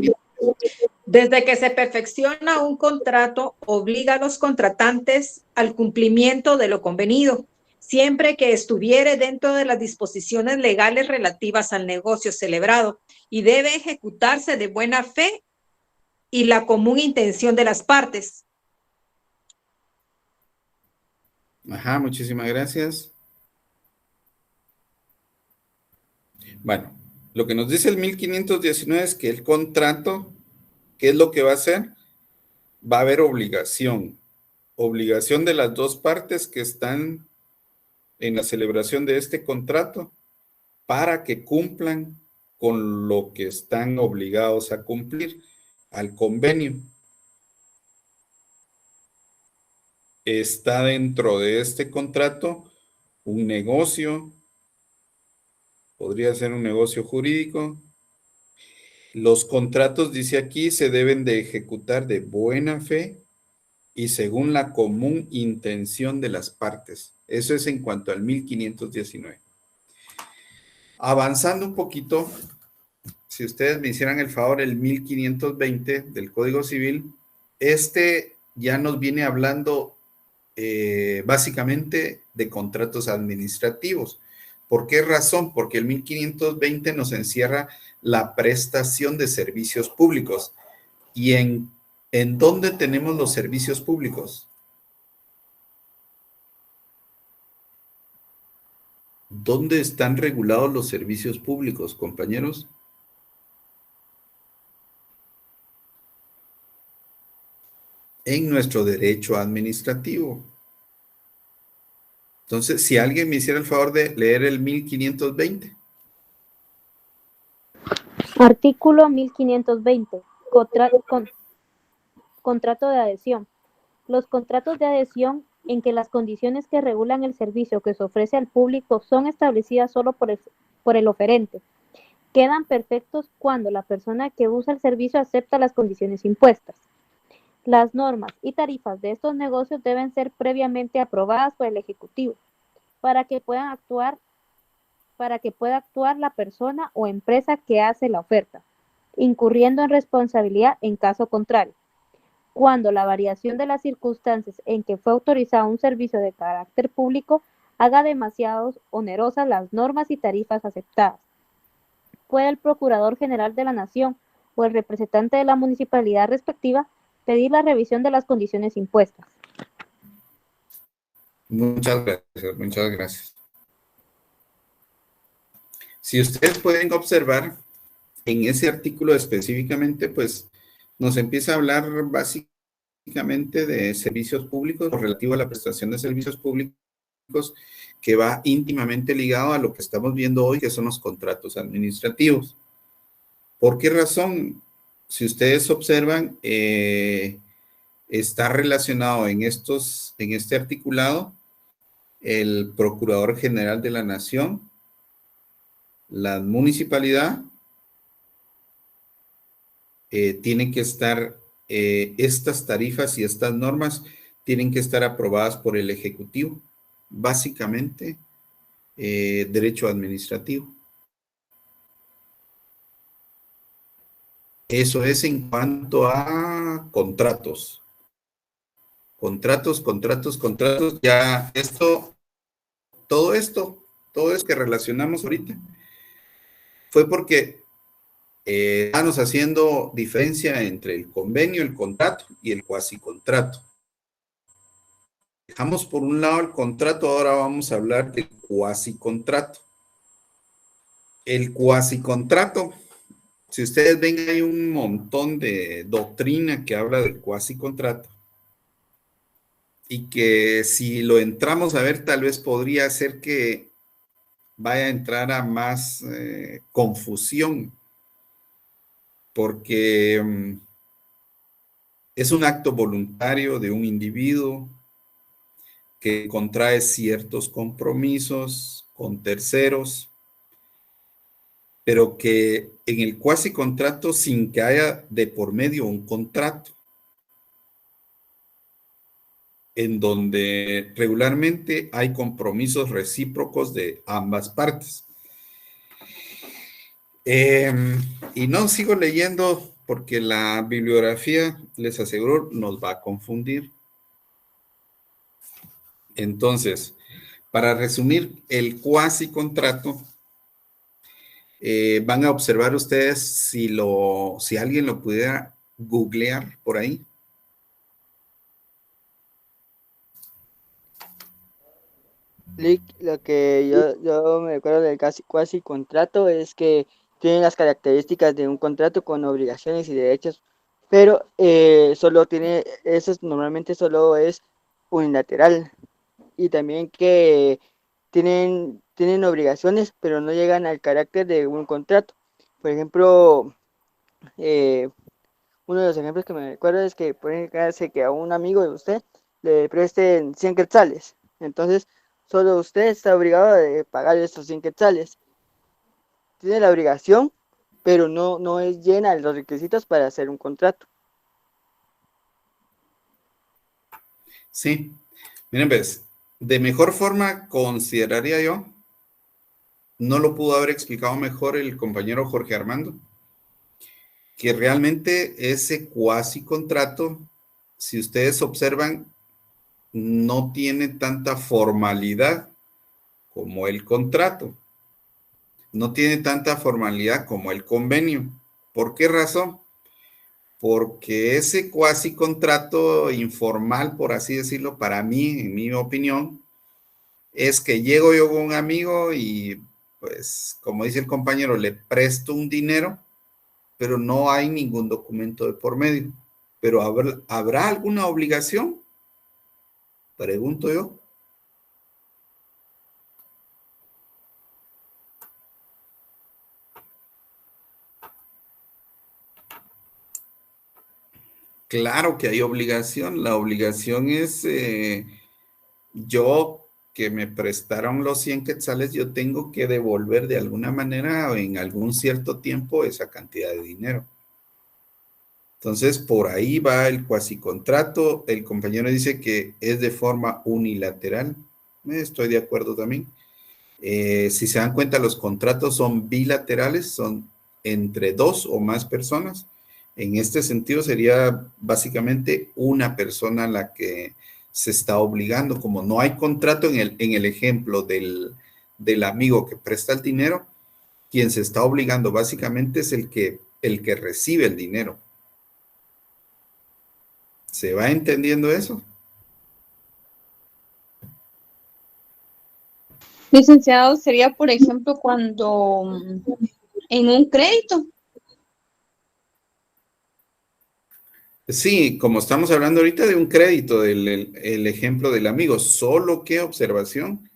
Speaker 1: Desde que se perfecciona un contrato, obliga a los contratantes al cumplimiento de lo convenido, siempre que estuviere dentro de las disposiciones legales relativas al negocio celebrado, y debe ejecutarse de buena fe y la común intención de las partes.
Speaker 2: Ajá, muchísimas gracias. Bueno, lo que nos dice el 1519 es que el contrato, ¿qué es lo que va a hacer? Va a haber obligación de las dos partes que están en la celebración de este contrato para que cumplan con lo que están obligados a cumplir al convenio. Está dentro de este contrato un negocio, podría ser un negocio jurídico. Los contratos, dice aquí, se deben de ejecutar de buena fe y según la común intención de las partes. Eso es en cuanto al 1519. Avanzando un poquito, si ustedes me hicieran el favor, el 1520 del Código Civil, este ya nos viene hablando básicamente de contratos administrativos. ¿Por qué razón? Porque el 1520 nos encierra la prestación de servicios públicos. ¿Y en dónde tenemos los servicios públicos? ¿Dónde están regulados los servicios públicos, compañeros? En nuestro derecho administrativo. Entonces, si alguien me hiciera el favor de leer el 1520.
Speaker 11: Artículo 1520. Contrato de adhesión. Los contratos de adhesión en que las condiciones que regulan el servicio que se ofrece al público son establecidas solo por el oferente. Quedan perfectos cuando la persona que usa el servicio acepta las condiciones impuestas. Las normas y tarifas de estos negocios deben ser previamente aprobadas por el Ejecutivo para que pueda actuar la persona o empresa que hace la oferta, incurriendo en responsabilidad en caso contrario. Cuando la variación de las circunstancias en que fue autorizado un servicio de carácter público haga demasiado onerosas las normas y tarifas aceptadas, puede el Procurador General de la Nación o el representante de la municipalidad respectiva pedir la revisión de las condiciones impuestas.
Speaker 2: Muchas gracias, muchas gracias. Si ustedes pueden observar, en ese artículo específicamente, pues nos empieza a hablar básicamente básicamente de servicios públicos o relativo a la prestación de servicios públicos, que va íntimamente ligado a lo que estamos viendo hoy, que son los contratos administrativos. ¿Por qué razón? Si ustedes observan, está relacionado en este articulado el Procurador General de la Nación, la municipalidad, tienen que estar, estas tarifas y estas normas tienen que estar aprobadas por el Ejecutivo, básicamente derecho administrativo. Eso es en cuanto a contratos. Contratos, ya todo esto que relacionamos ahorita, fue porque estamos haciendo diferencia entre el convenio, el contrato y el cuasicontrato. Dejamos por un lado el contrato, ahora vamos a hablar del cuasicontrato. El cuasicontrato, si ustedes ven, hay un montón de doctrina que habla del cuasicontrato. Y que si lo entramos a ver, tal vez podría ser que vaya a entrar a más confusión, porque es un acto voluntario de un individuo que contrae ciertos compromisos con terceros, pero que en el cuasicontrato, sin que haya de por medio un contrato, en donde regularmente hay compromisos recíprocos de ambas partes. Y no sigo leyendo porque la bibliografía, les aseguro, nos va a confundir. Entonces, para resumir el cuasicontrato, van a observar ustedes si alguien lo pudiera googlear por ahí.
Speaker 10: Lo que yo me acuerdo del cuasi contrato es que tiene las características de un contrato con obligaciones y derechos, pero normalmente solo es unilateral, y también que tienen obligaciones, pero no llegan al carácter de un contrato. Por ejemplo, uno de los ejemplos que me recuerdo es que puede caerse que a un amigo de usted le presten 100 quetzales. Entonces, solo usted está obligado a pagar estos 100 quetzales. Tiene la obligación, pero no es llena de los requisitos para hacer un contrato.
Speaker 2: Sí, miren, ves, de mejor forma consideraría yo, no lo pudo haber explicado mejor el compañero Jorge Armando, que realmente ese cuasicontrato, si ustedes observan, no tiene tanta formalidad como el contrato. No tiene tanta formalidad como el convenio. ¿Por qué razón? Porque ese cuasicontrato informal, por así decirlo, para mí, en mi opinión, es que llego yo con un amigo y, pues, como dice el compañero, le presto un dinero, pero no hay ningún documento de por medio. Pero ¿habrá alguna obligación? Pregunto yo. Claro que hay obligación. La obligación es, yo que me prestaron los 100 quetzales, yo tengo que devolver de alguna manera o en algún cierto tiempo esa cantidad de dinero. Entonces, por ahí va el cuasicontrato. El compañero dice que es de forma unilateral. Estoy de acuerdo también. Si se dan cuenta, los contratos son bilaterales, son entre dos o más personas. En este sentido, sería básicamente una persona la que se está obligando. Como no hay contrato en el ejemplo del amigo que presta el dinero, quien se está obligando básicamente es el que recibe el dinero. ¿Se va entendiendo eso?
Speaker 12: Licenciado, sería, por ejemplo, cuando en un crédito.
Speaker 2: Sí, como estamos hablando ahorita de un crédito, el ejemplo del amigo, solo que observación,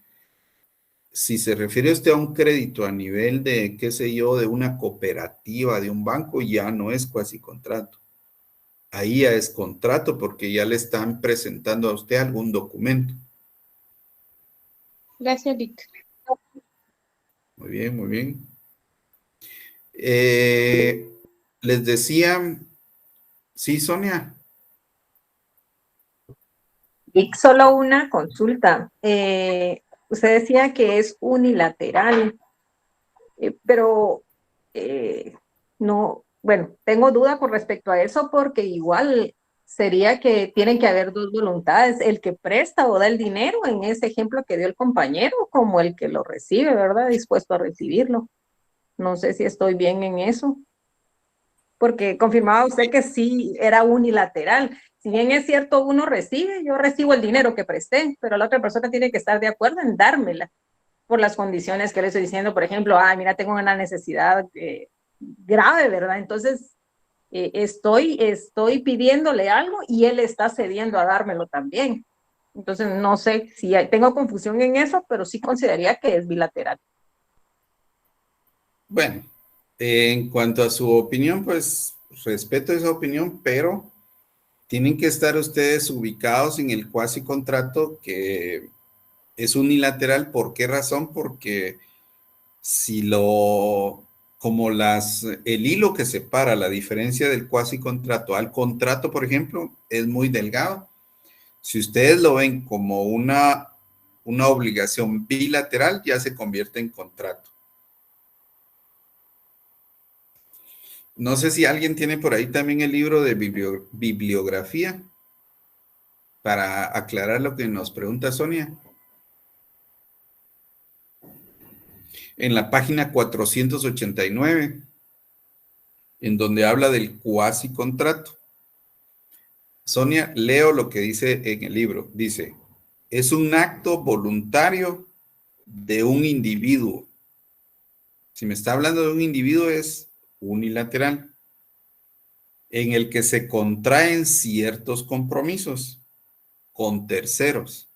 Speaker 2: si se refiere usted a un crédito a nivel de, qué sé yo, de una cooperativa, de un banco, ya no es cuasi contrato. Ahí ya es contrato porque ya le están presentando a usted algún documento.
Speaker 12: Gracias, Vic.
Speaker 2: Muy bien, muy bien. Les decía, sí, Sonia.
Speaker 1: Y solo una consulta. Usted decía que es unilateral, pero no, bueno, tengo duda con respecto a eso porque igual sería que tienen que haber dos voluntades, el que presta o da el dinero, en ese ejemplo que dio el compañero, como el que lo recibe, ¿verdad? Dispuesto a recibirlo. No sé si estoy bien en eso, porque confirmaba usted que sí era unilateral. Si bien es cierto, uno recibe, yo recibo el dinero que presté, pero la otra persona tiene que estar de acuerdo en dármela por las condiciones que le estoy diciendo. Por ejemplo, mira, tengo una necesidad grave, ¿verdad? Entonces, estoy pidiéndole algo y él está cediendo a dármelo también. Entonces, no sé si tengo confusión en eso, pero sí consideraría que es bilateral.
Speaker 2: Bueno, en cuanto a su opinión, pues respeto esa opinión, pero tienen que estar ustedes ubicados en el cuasi contrato que es unilateral. ¿Por qué razón? Porque si como el hilo que separa la diferencia del cuasi contrato al contrato, por ejemplo, es muy delgado. Si ustedes lo ven como una obligación bilateral, ya se convierte en contrato. No sé si alguien tiene por ahí también el libro de bibliografía para aclarar lo que nos pregunta Sonia. En la página 489, en donde habla del cuasi contrato. Sonia, leo lo que dice en el libro. Dice, es un acto voluntario de un individuo. Si me está hablando de un individuo es unilateral, en el que se contraen ciertos compromisos con terceros.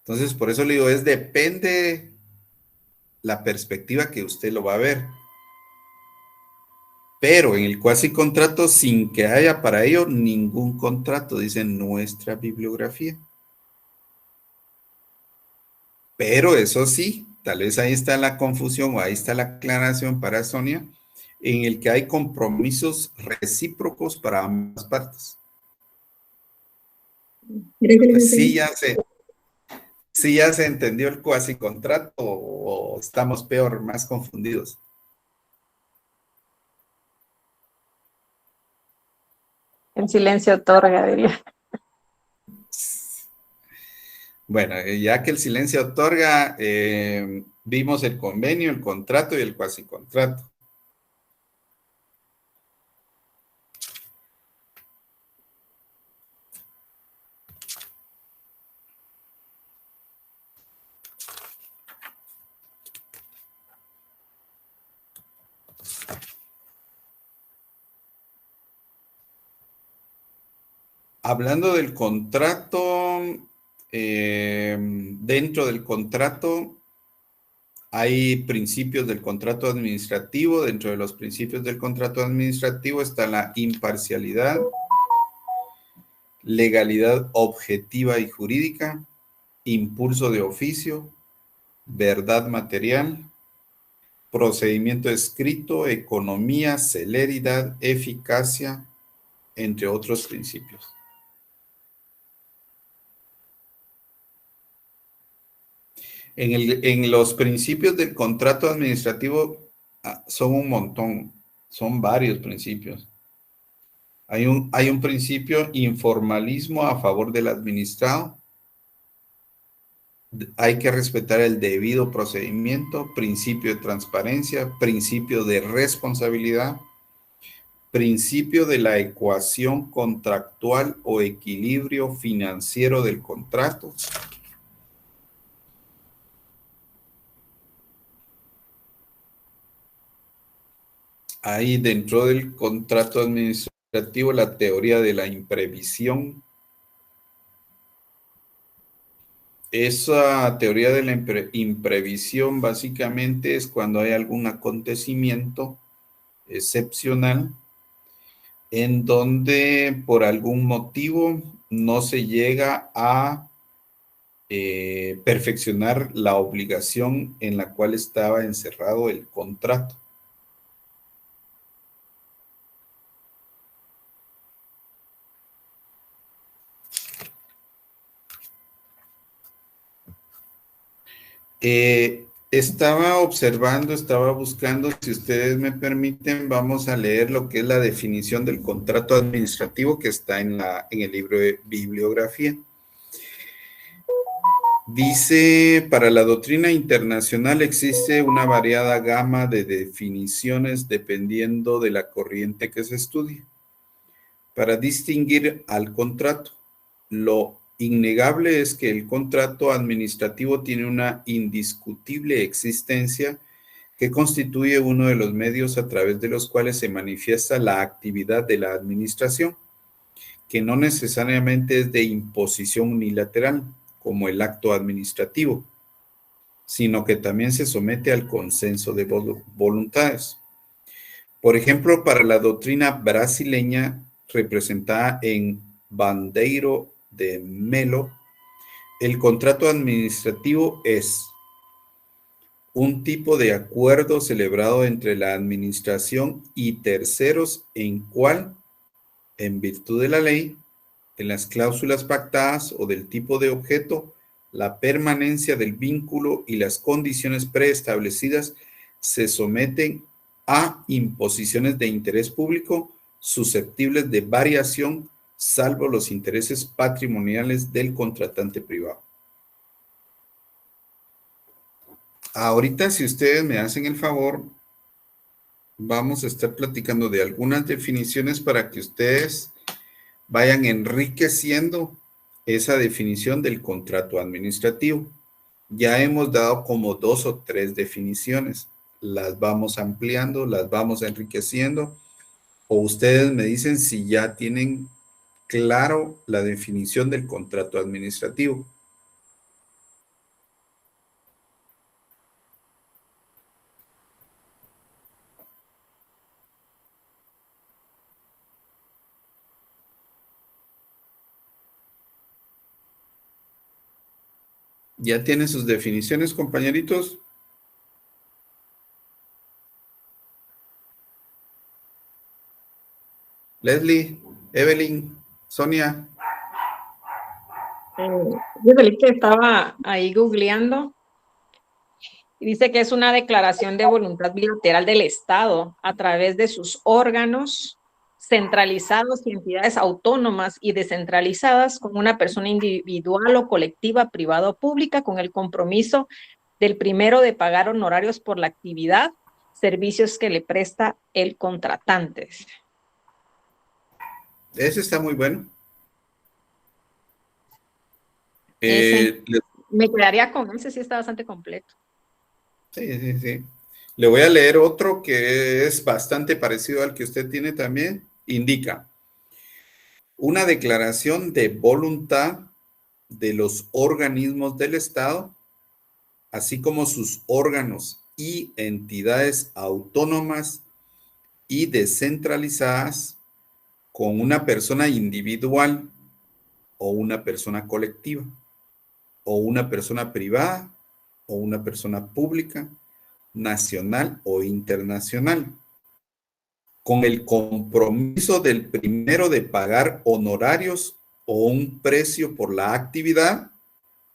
Speaker 2: Entonces, por eso le digo, depende la perspectiva que usted lo va a ver. Pero en el cuasi contrato, sin que haya para ello ningún contrato, dice nuestra bibliografía. Pero eso sí, tal vez ahí está la confusión o ahí está la aclaración para Sonia, en el que hay compromisos recíprocos para ambas partes. Sí ya se entendió el cuasi contrato o estamos peor, más confundidos.
Speaker 1: El silencio otorga, diría.
Speaker 2: Bueno, ya que el silencio otorga, vimos el convenio, el contrato y el cuasi contrato. Hablando del contrato, dentro del contrato hay principios del contrato administrativo. Dentro de los principios del contrato administrativo está la imparcialidad, legalidad objetiva y jurídica, impulso de oficio, verdad material, procedimiento escrito, economía, celeridad, eficacia, entre otros principios. En los principios del contrato administrativo son un montón, son varios principios. Hay un principio, informalismo a favor del administrado. Hay que respetar el debido procedimiento, principio de transparencia, principio de responsabilidad, principio de la ecuación contractual o equilibrio financiero del contrato. Ahí dentro del contrato administrativo administrativo la teoría de la imprevisión. Esa teoría de la imprevisión básicamente es cuando hay algún acontecimiento excepcional en donde por algún motivo no se llega a perfeccionar la obligación en la cual estaba encerrado el contrato. Estaba observando, estaba buscando, si ustedes me permiten, vamos a leer lo que es la definición del contrato administrativo que está en el libro de bibliografía. Dice, para la doctrina internacional existe una variada gama de definiciones dependiendo de la corriente que se estudie. Para distinguir al contrato, lo innegable es que el contrato administrativo tiene una indiscutible existencia que constituye uno de los medios a través de los cuales se manifiesta la actividad de la administración, que no necesariamente es de imposición unilateral, como el acto administrativo, sino que también se somete al consenso de voluntades. Por ejemplo, para la doctrina brasileña representada en Bandeiro de Melo, el contrato administrativo es un tipo de acuerdo celebrado entre la administración y terceros en cual, en virtud de la ley, en las cláusulas pactadas o del tipo de objeto, la permanencia del vínculo y las condiciones preestablecidas se someten a imposiciones de interés público susceptibles de variación, salvo los intereses patrimoniales del contratante privado. Ahorita, si ustedes me hacen el favor, vamos a estar platicando de algunas definiciones para que ustedes vayan enriqueciendo esa definición del contrato administrativo. Ya hemos dado como 2 o 3 definiciones. Las vamos ampliando, las vamos enriqueciendo, o ustedes me dicen si ya tienen claro la definición del contrato administrativo. ¿Ya tienen sus definiciones, compañeritos? Leslie, Evelyn, Sonia.
Speaker 1: Yo feliz que estaba ahí googleando y dice que es una declaración de voluntad bilateral del Estado a través de sus órganos centralizados y entidades autónomas y descentralizadas con una persona individual o colectiva, privada o pública, con el compromiso del primero de pagar honorarios por la actividad, servicios que le presta el contratante.
Speaker 2: Ese está muy bueno.
Speaker 1: Me quedaría con ese, sí está bastante completo.
Speaker 2: Sí. Le voy a leer otro que es bastante parecido al que usted tiene también. Indica una declaración de voluntad de los organismos del Estado, así como sus órganos y entidades autónomas y descentralizadas con una persona individual o una persona colectiva o una persona privada o una persona pública, nacional o internacional, con el compromiso del primero de pagar honorarios o un precio por la actividad,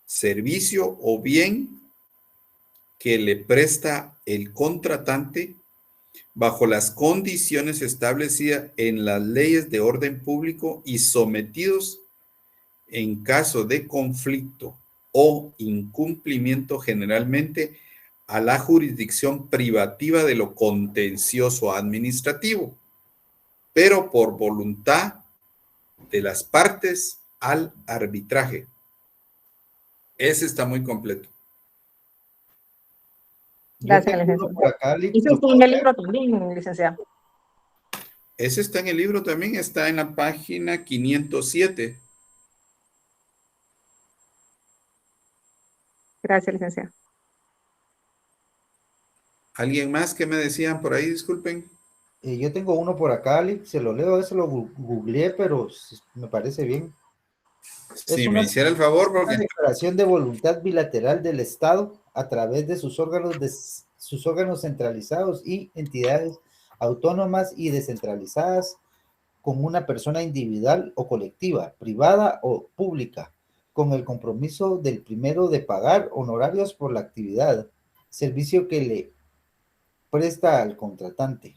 Speaker 2: servicio o bien que le presta el contratante bajo las condiciones establecidas en las leyes de orden público y sometidos en caso de conflicto o incumplimiento generalmente a la jurisdicción privativa de lo contencioso administrativo, pero por voluntad de las partes al arbitraje. Ese está muy completo.
Speaker 1: Gracias, licenciado. Hizo usted en el libro también, licenciado.
Speaker 2: Ese está en el libro también, está en la página 507.
Speaker 1: Gracias, licenciado.
Speaker 2: ¿Alguien más que me decían por ahí? Disculpen.
Speaker 6: Yo tengo uno por acá, Alex, se lo leo, eso lo googleé, pero me parece bien. Es
Speaker 2: Si me hiciera el favor,
Speaker 6: una
Speaker 2: porque...
Speaker 6: declaración de voluntad bilateral del Estado a través de sus órganos centralizados y entidades autónomas y descentralizadas con una persona individual o colectiva, privada o pública, con el compromiso del primero de pagar honorarios por la actividad, servicio que le presta al contratante.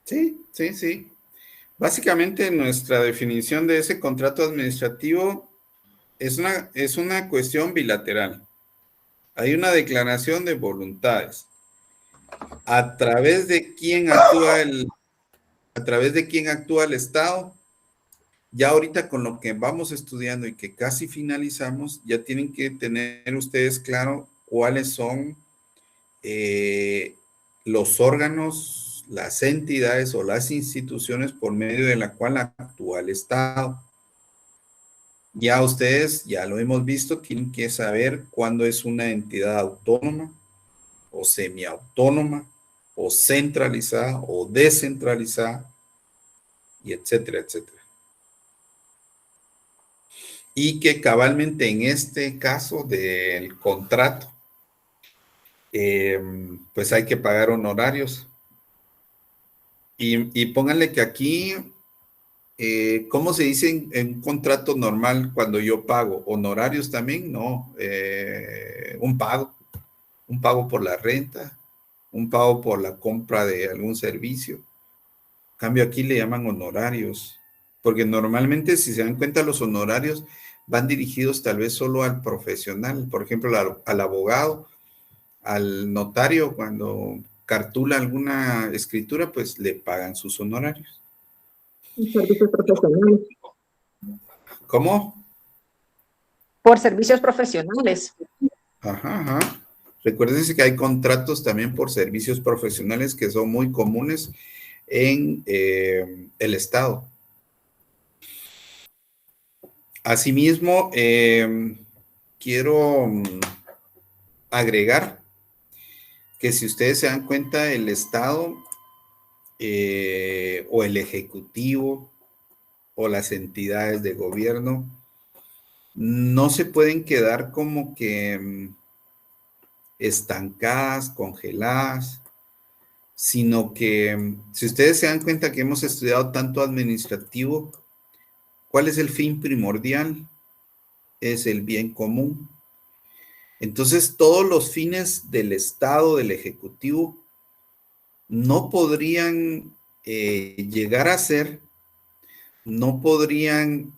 Speaker 2: Sí, sí, sí. Básicamente nuestra definición de ese contrato administrativo es una cuestión bilateral. Hay una declaración de voluntades. ¿A través de quién actúa el Estado? Ya ahorita con lo que vamos estudiando y que casi finalizamos, ya tienen que tener ustedes claro cuáles son los órganos, las entidades o las instituciones por medio de la cual actúa el Estado. Ya ustedes, ya lo hemos visto, tienen que saber cuándo es una entidad autónoma o semiautónoma o centralizada o descentralizada y etcétera, etcétera. Y que cabalmente en este caso del contrato, pues hay que pagar honorarios. Y pónganle que aquí, ¿cómo se dice en un contrato normal cuando yo pago? ¿Honorarios también? No, un pago por la renta, un pago por la compra de algún servicio. En cambio aquí le llaman honorarios, porque normalmente si se dan cuenta los honorarios van dirigidos tal vez solo al profesional, por ejemplo al abogado, al notario cuando cartula alguna escritura, pues le pagan sus honorarios.
Speaker 1: Servicios profesionales.
Speaker 2: ¿Cómo?
Speaker 1: Por servicios profesionales.
Speaker 2: Ajá, ajá. Recuérdense que hay contratos también por servicios profesionales que son muy comunes en el Estado. Asimismo, quiero agregar que si ustedes se dan cuenta, el Estado o el Ejecutivo o las entidades de gobierno no se pueden quedar como que estancadas, congeladas, sino que si ustedes se dan cuenta que hemos estudiado tanto administrativo, ¿cuál es el fin primordial? Es el bien común. Entonces, todos los fines del Estado, del Ejecutivo, no podrían llegar a ser, no podrían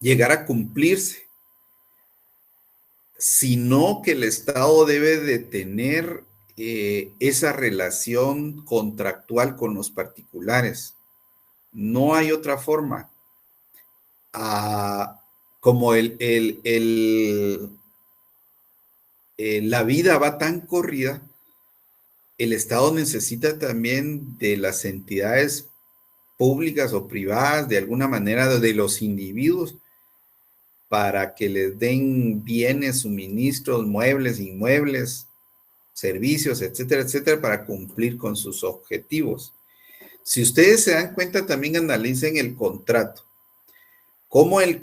Speaker 2: llegar a cumplirse, sino que el Estado debe de tener esa relación contractual con los particulares. No hay otra forma. Como la vida va tan corrida, el Estado necesita también de las entidades públicas o privadas, de alguna manera de los individuos, para que les den bienes, suministros, muebles, inmuebles, servicios, etcétera, etcétera, para cumplir con sus objetivos. Si ustedes se dan cuenta, también analicen el contrato. Cómo el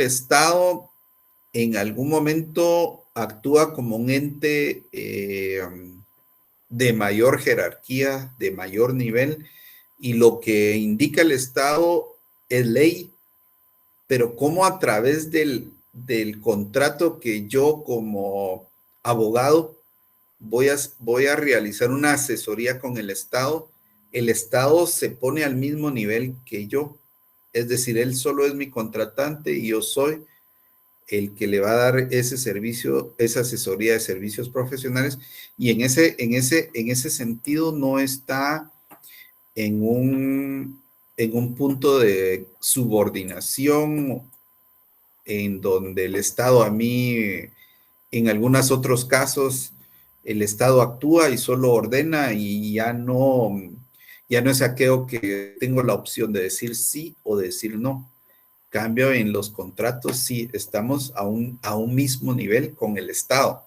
Speaker 2: Estado en algún momento actúa como un ente de mayor jerarquía, de mayor nivel, y lo que indica el Estado es ley, pero cómo a través del contrato que yo como abogado voy a realizar una asesoría con el Estado se pone al mismo nivel que yo. Es decir, él solo es mi contratante y yo soy el que le va a dar ese servicio, esa asesoría de servicios profesionales, y en ese sentido no está en un punto de subordinación en donde el Estado a mí, en algunos otros casos, el Estado actúa y solo ordena y ya no es aquello que tengo la opción de decir sí o de decir no. Cambio en los contratos, sí, estamos a un mismo nivel con el Estado.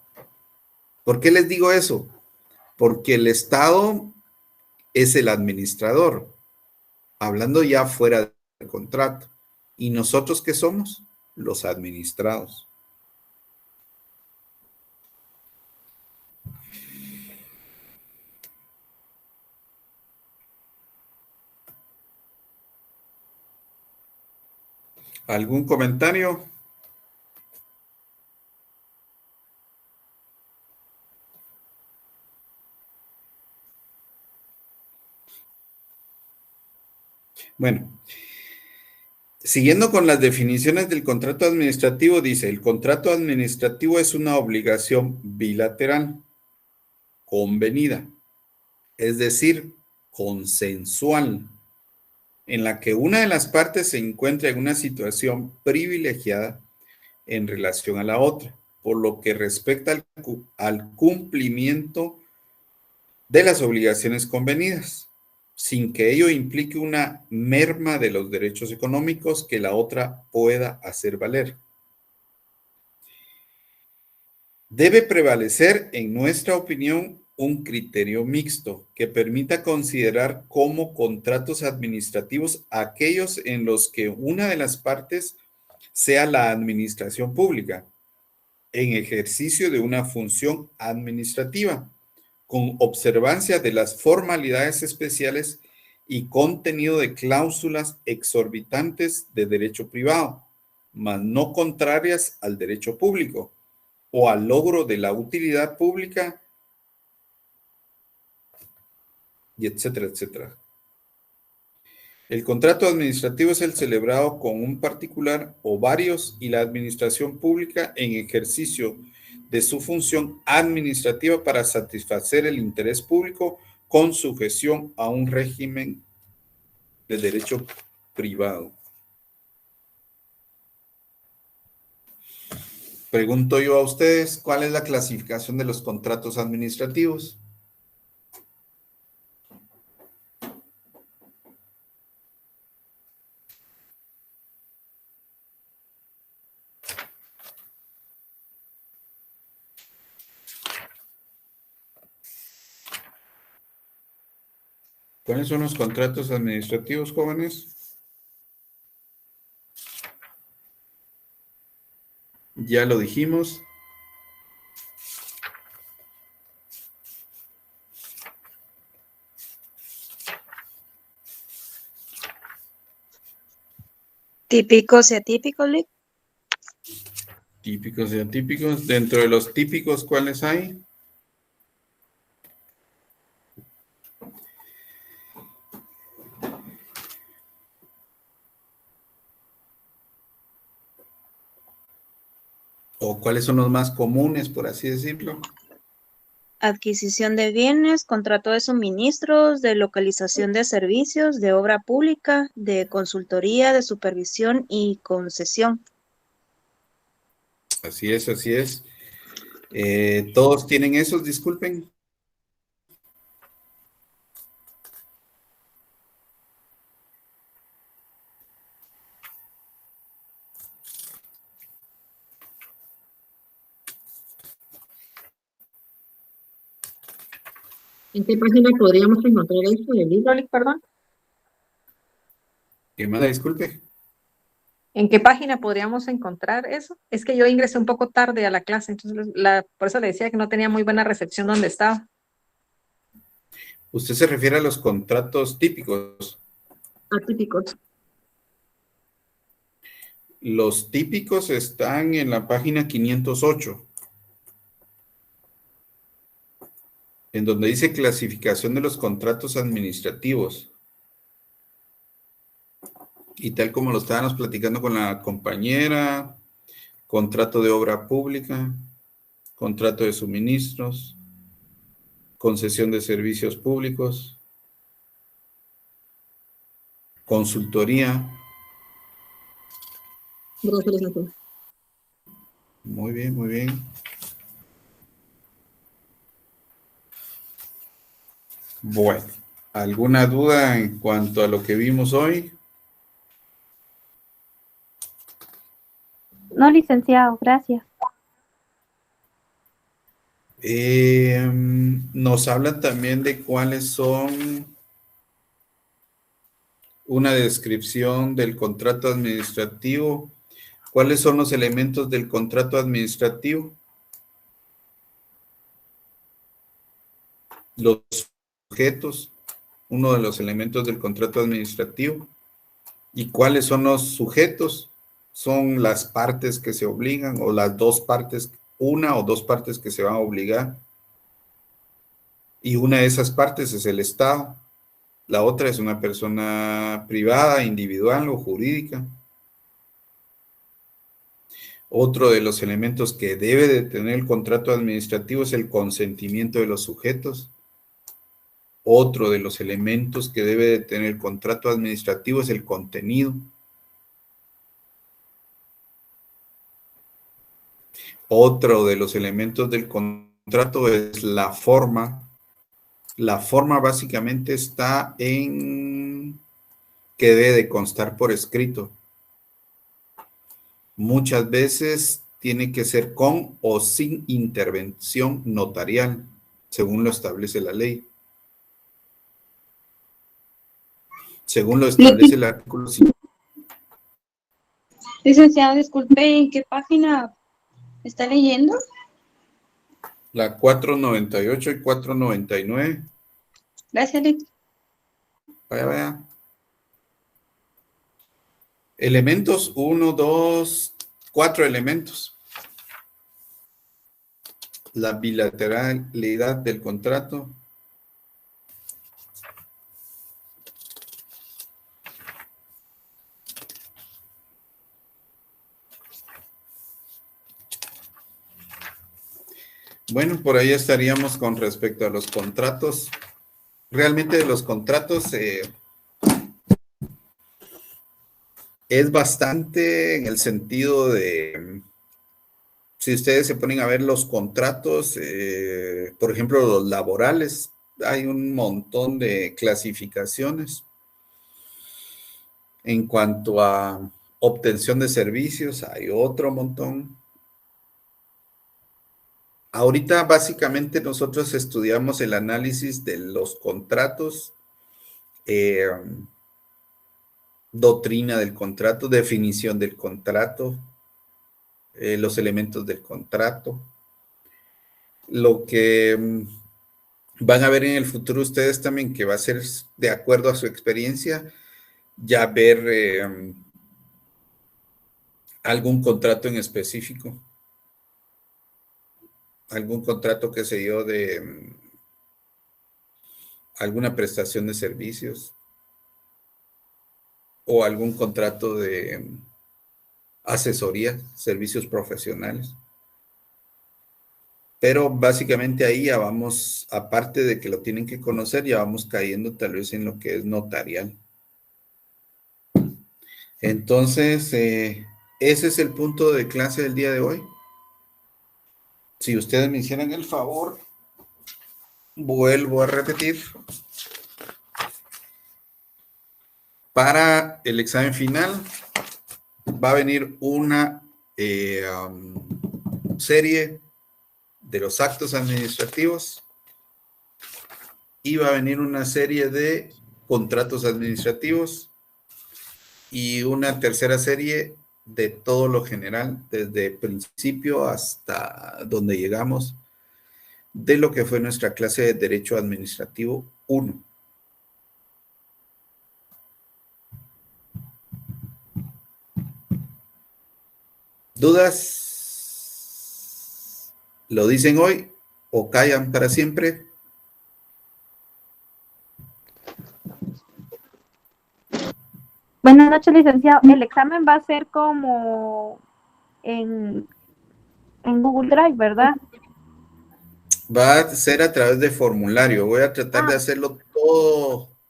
Speaker 2: ¿Por qué les digo eso? Porque el Estado es el administrador, hablando ya fuera del contrato. ¿Y nosotros qué somos? Los administrados. ¿Algún comentario? Bueno, siguiendo con las definiciones del contrato administrativo, dice, el contrato administrativo es una obligación bilateral, convenida, es decir, consensual, en la que una de las partes se encuentra en una situación privilegiada en relación a la otra, por lo que respecta al cumplimiento de las obligaciones convenidas, sin que ello implique una merma de los derechos económicos que la otra pueda hacer valer. Debe prevalecer, en nuestra opinión, un criterio mixto que permita considerar como contratos administrativos aquellos en los que una de las partes sea la administración pública, en ejercicio de una función administrativa, con observancia de las formalidades especiales y contenido de cláusulas exorbitantes de derecho privado, mas no contrarias al derecho público o al logro de la utilidad pública, y etcétera, etcétera. El contrato administrativo es el celebrado con un particular o varios y la administración pública en ejercicio de su función administrativa para satisfacer el interés público con sujeción a un régimen de derecho privado. Pregunto yo a ustedes, ¿cuál es la clasificación de los contratos administrativos? ¿Cuáles son los contratos administrativos, jóvenes? Ya lo dijimos.
Speaker 7: Típicos y atípicos, Lick.
Speaker 2: Típicos y atípicos. Dentro de los típicos, ¿cuáles hay? ¿O cuáles son los más comunes, por así decirlo?
Speaker 7: Adquisición de bienes, contrato de suministros, de localización de servicios, de obra pública, de consultoría, de supervisión y concesión.
Speaker 2: Así es, así es. ¿Todos tienen esos? Disculpen.
Speaker 1: ¿En qué página podríamos encontrar esto del libro, Lick, perdón?
Speaker 2: ¿Qué más? Disculpe.
Speaker 1: ¿En qué página podríamos encontrar eso? Es que yo ingresé un poco tarde a la clase, entonces por eso le decía que no tenía muy buena recepción donde estaba.
Speaker 2: Usted se refiere a los contratos típicos.
Speaker 1: Atípicos.
Speaker 2: Los típicos están en la página 508, en donde dice clasificación de los contratos administrativos. Y tal como lo estábamos platicando con la compañera, contrato de obra pública, contrato de suministros, concesión de servicios públicos, consultoría.
Speaker 1: Gracias, licenciado.
Speaker 2: Muy bien, muy bien. Bueno, ¿alguna duda en cuanto a lo que vimos hoy?
Speaker 11: No, licenciado, gracias.
Speaker 2: Nos hablan también de cuáles son una descripción del contrato administrativo. ¿Cuáles son los elementos del contrato administrativo? Los sujetos, uno de los elementos del contrato administrativo. ¿Y cuáles son los sujetos? Son las partes que se obligan o las dos partes, una o dos partes que se van a obligar. Y una de esas partes es el Estado. La otra es una persona privada, individual o jurídica. Otro de los elementos que debe de tener el contrato administrativo es el consentimiento de los sujetos. Otro de los elementos que debe de tener el contrato administrativo es el contenido. Otro de los elementos del contrato es la forma. La forma básicamente está en que debe de constar por escrito. Muchas veces tiene que ser con o sin intervención notarial, según lo establece la ley. Según lo establece el artículo 5.
Speaker 12: Licenciado, disculpe, ¿en qué página está leyendo?
Speaker 2: La 498 y 499.
Speaker 12: Gracias, Lic.
Speaker 2: Vaya. Elementos, 1, 2, 4 elementos. La bilateralidad del contrato. Bueno, por ahí estaríamos con respecto a los contratos. Realmente los contratos es bastante en el sentido de, si ustedes se ponen a ver los contratos, por ejemplo, los laborales, hay un montón de clasificaciones. En cuanto a obtención de servicios, hay otro montón. Ahorita básicamente nosotros estudiamos el análisis de los contratos, doctrina del contrato, definición del contrato, los elementos del contrato. Lo que van a ver en el futuro ustedes también, que va a ser de acuerdo a su experiencia, ya ver algún contrato en específico. Algún contrato que se dio de alguna prestación de servicios o algún contrato de asesoría, servicios profesionales. Pero básicamente ahí ya vamos, aparte de que lo tienen que conocer, ya vamos cayendo tal vez en lo que es notarial. Entonces, ese es el punto de clase del día de hoy. Si ustedes me hicieran el favor, vuelvo a repetir. Para el examen final va a venir una serie de los actos administrativos y va a venir una serie de contratos administrativos y una tercera serie de todo lo general, desde principio hasta donde llegamos, de lo que fue nuestra clase de Derecho Administrativo 1. ¿Dudas? ¿Lo dicen hoy o callan para siempre?
Speaker 11: Buenas noches, licenciado. El examen va a ser como en Google Drive, ¿verdad?
Speaker 2: Va a ser a través de formulario. Voy a tratar de hacerlo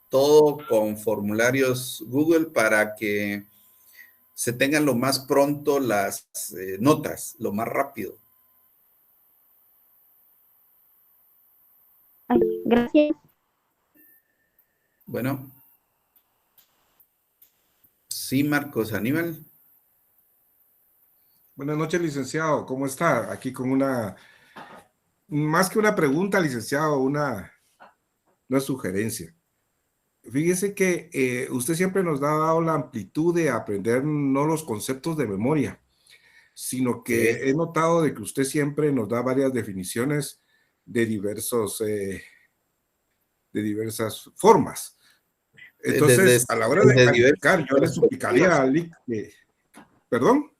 Speaker 2: todo con formularios Google para que se tengan lo más pronto las notas, lo más rápido.
Speaker 11: Ay, gracias.
Speaker 2: Bueno, sí, Marcos Aníbal.
Speaker 13: Buenas noches, licenciado. ¿Cómo está? Aquí con más que una pregunta, licenciado, una sugerencia. Fíjese que usted siempre nos ha dado la amplitud de aprender no los conceptos de memoria, sino que he notado de que usted siempre nos da varias definiciones de diversas formas. Entonces, a la hora de calificar, yo le suplicaría a Lick que... ¿Perdón?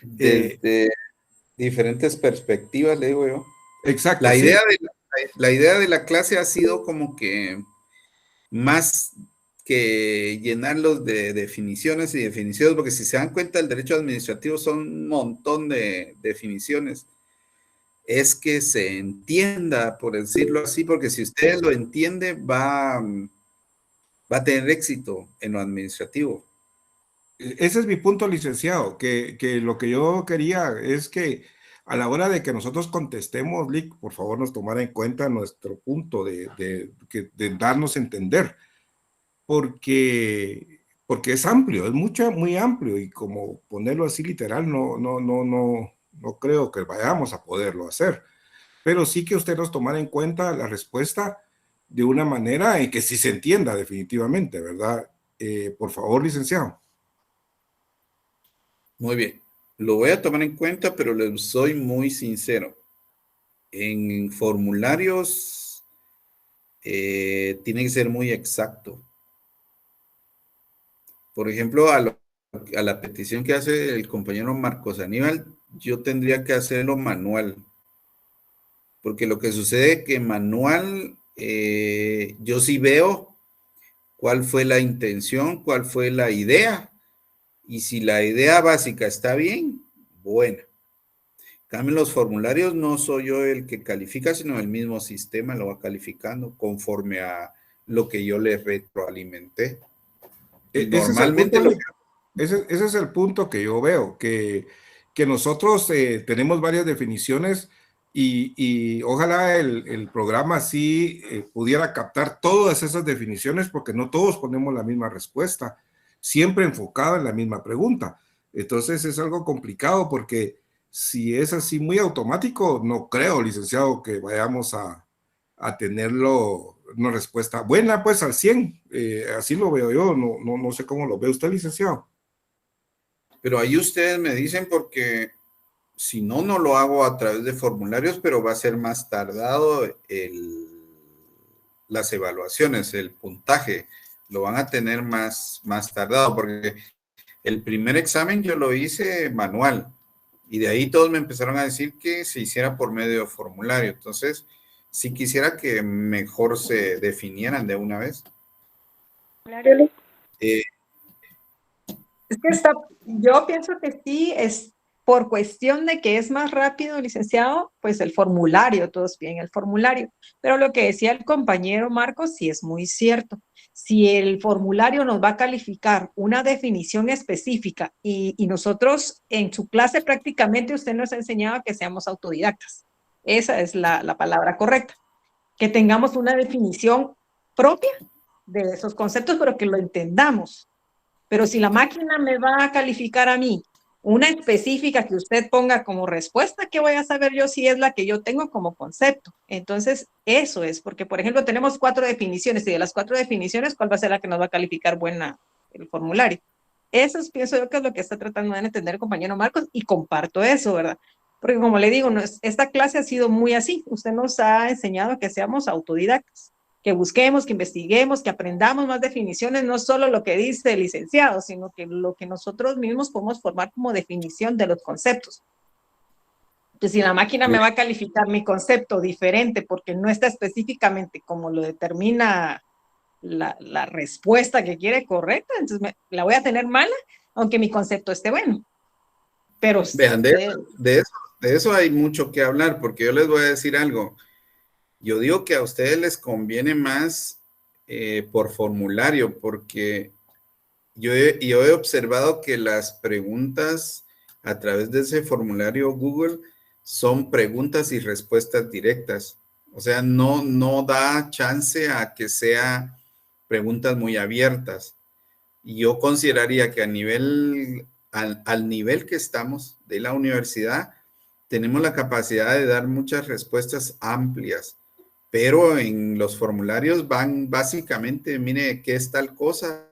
Speaker 2: Desde diferentes perspectivas, le digo yo.
Speaker 13: Exacto.
Speaker 2: La idea de la clase ha sido como que más que llenarlos de definiciones y definiciones, porque si se dan cuenta, el derecho administrativo son un montón de definiciones. Es que se entienda, por decirlo así, porque si usted lo entiende, va a tener éxito en lo administrativo.
Speaker 13: Ese es mi punto, licenciado, que lo que yo quería es que a la hora de que nosotros contestemos, Lick, por favor nos tomara en cuenta nuestro punto de darnos a entender, porque es amplio, es muy amplio, y como ponerlo así literal, no creo que vayamos a poderlo hacer, pero sí que usted nos tomara en cuenta la respuesta de una manera en que sí se entienda definitivamente, ¿verdad? Por favor, licenciado.
Speaker 2: Muy bien, lo voy a tomar en cuenta, pero les soy muy sincero. En formularios tiene que ser muy exacto. Por ejemplo, a la petición que hace el compañero Marcos Aníbal, yo tendría que hacerlo manual. Porque lo que sucede es que manual, yo sí veo cuál fue la intención, cuál fue la idea. Y si la idea básica está bien, buena. En cambio, los formularios no soy yo el que califica, sino el mismo sistema lo va calificando conforme a lo que yo le retroalimenté. Normalmente
Speaker 13: ese es el punto que yo veo, que nosotros tenemos varias definiciones y ojalá el programa sí pudiera captar todas esas definiciones, porque no todos ponemos la misma respuesta, siempre enfocada en la misma pregunta. Entonces es algo complicado, porque si es así muy automático, no creo, licenciado, que vayamos a tenerlo una respuesta buena, pues al 100. Así lo veo yo, no sé cómo lo ve usted, licenciado.
Speaker 2: Pero ahí ustedes me dicen, porque si no, no lo hago a través de formularios, pero va a ser más tardado las evaluaciones, el puntaje, lo van a tener más tardado, porque el primer examen yo lo hice manual, y de ahí todos me empezaron a decir que se hiciera por medio de formulario. Entonces, sí quisiera que mejor se definieran de una vez.
Speaker 1: Es que yo pienso que sí, es por cuestión de que es más rápido, licenciado, pues el formulario, todos piden el formulario. Pero lo que decía el compañero Marcos sí es muy cierto. Si el formulario nos va a calificar una definición específica y nosotros en su clase prácticamente usted nos ha enseñado que seamos autodidactas. Esa es la palabra correcta. Que tengamos una definición propia de esos conceptos, pero que lo entendamos. Pero si la máquina me va a calificar a mí una específica que usted ponga como respuesta, ¿qué voy a saber yo si es la que yo tengo como concepto? Entonces, eso es, porque, por ejemplo, tenemos 4 definiciones, y de las 4 definiciones, ¿cuál va a ser la que nos va a calificar buena el formulario? Eso pienso yo que es lo que está tratando de entender el compañero Marcos, y comparto eso, ¿verdad? Porque como le digo, esta clase ha sido muy así. Usted nos ha enseñado que seamos autodidactas, que busquemos, que investiguemos, que aprendamos más definiciones, no solo lo que dice el licenciado, sino que lo que nosotros mismos podemos formar como definición de los conceptos. Entonces, si la máquina me va a calificar mi concepto diferente porque no está específicamente como lo determina la respuesta que quiere correcta, entonces la voy a tener mala, aunque mi concepto esté bueno. Pero
Speaker 2: vean, de eso hay mucho que hablar, porque yo les voy a decir algo. Yo digo que a ustedes les conviene más por formulario, porque yo he observado que las preguntas a través de ese formulario Google son preguntas y respuestas directas. O sea, no da chance a que sea preguntas muy abiertas. Y yo consideraría que al nivel que estamos de la universidad, tenemos la capacidad de dar muchas respuestas amplias, pero en los formularios van básicamente, mire, ¿qué es tal cosa?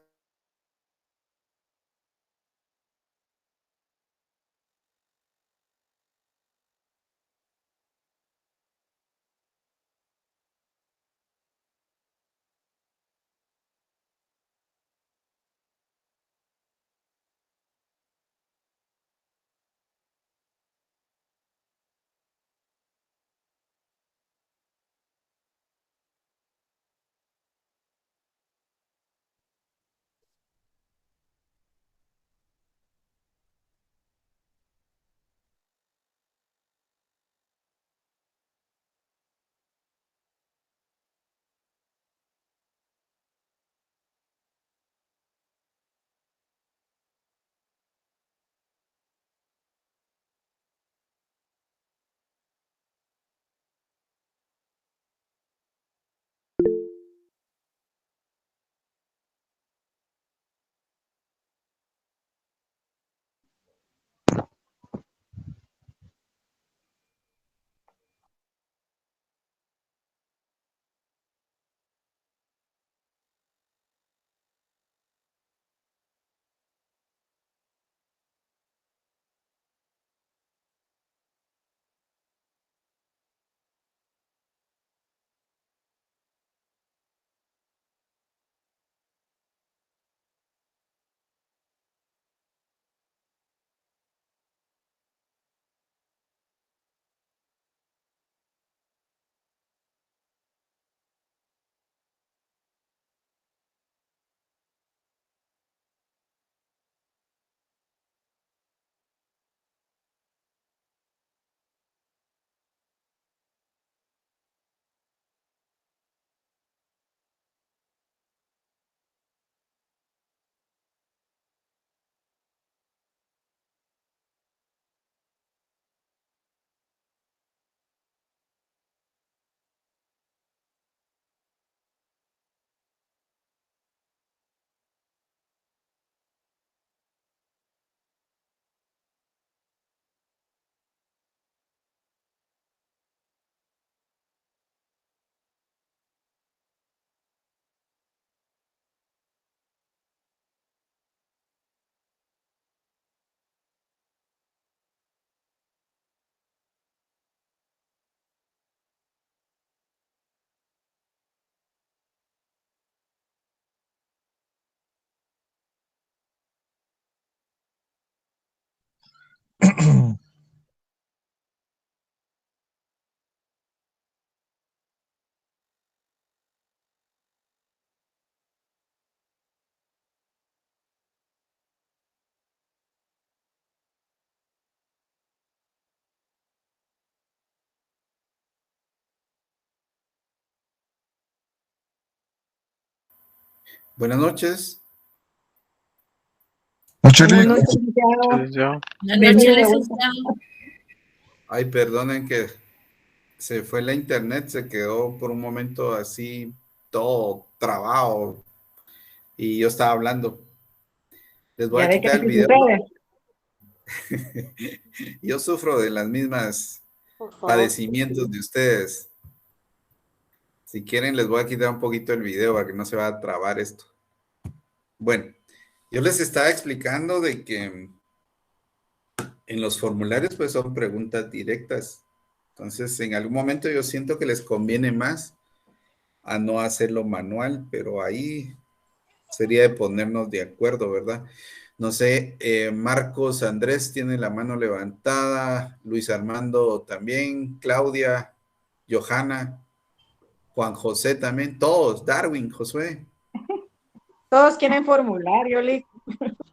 Speaker 2: Buenas noches.
Speaker 5: Noches,
Speaker 1: Buenas
Speaker 5: Lick.
Speaker 1: noches, licenciado.
Speaker 14: Buenas
Speaker 1: Bienvenido
Speaker 14: noches,
Speaker 1: de vuelta.
Speaker 14: licenciado.
Speaker 2: Ay, perdonen que se fue la internet, se quedó por un momento así todo trabado y yo estaba hablando. Les voy
Speaker 1: Ya
Speaker 2: a
Speaker 1: ve que
Speaker 2: quitar el
Speaker 1: así
Speaker 2: video.
Speaker 1: sucede.
Speaker 2: Yo sufro de las mismas
Speaker 14: Por favor.
Speaker 2: padecimientos de ustedes. Si quieren, les voy a quitar un poquito el video para que no se vaya a trabar esto. Bueno, yo les estaba explicando de que en los formularios pues son preguntas directas. Entonces, en algún momento yo siento que les conviene más a no hacerlo manual, pero ahí sería de ponernos de acuerdo, ¿verdad? No sé, Marcos Andrés tiene la mano levantada, Luis Armando también, Claudia, Johanna, Juan José también, todos, Darwin, Josué.
Speaker 1: Todos quieren formulario, Lick.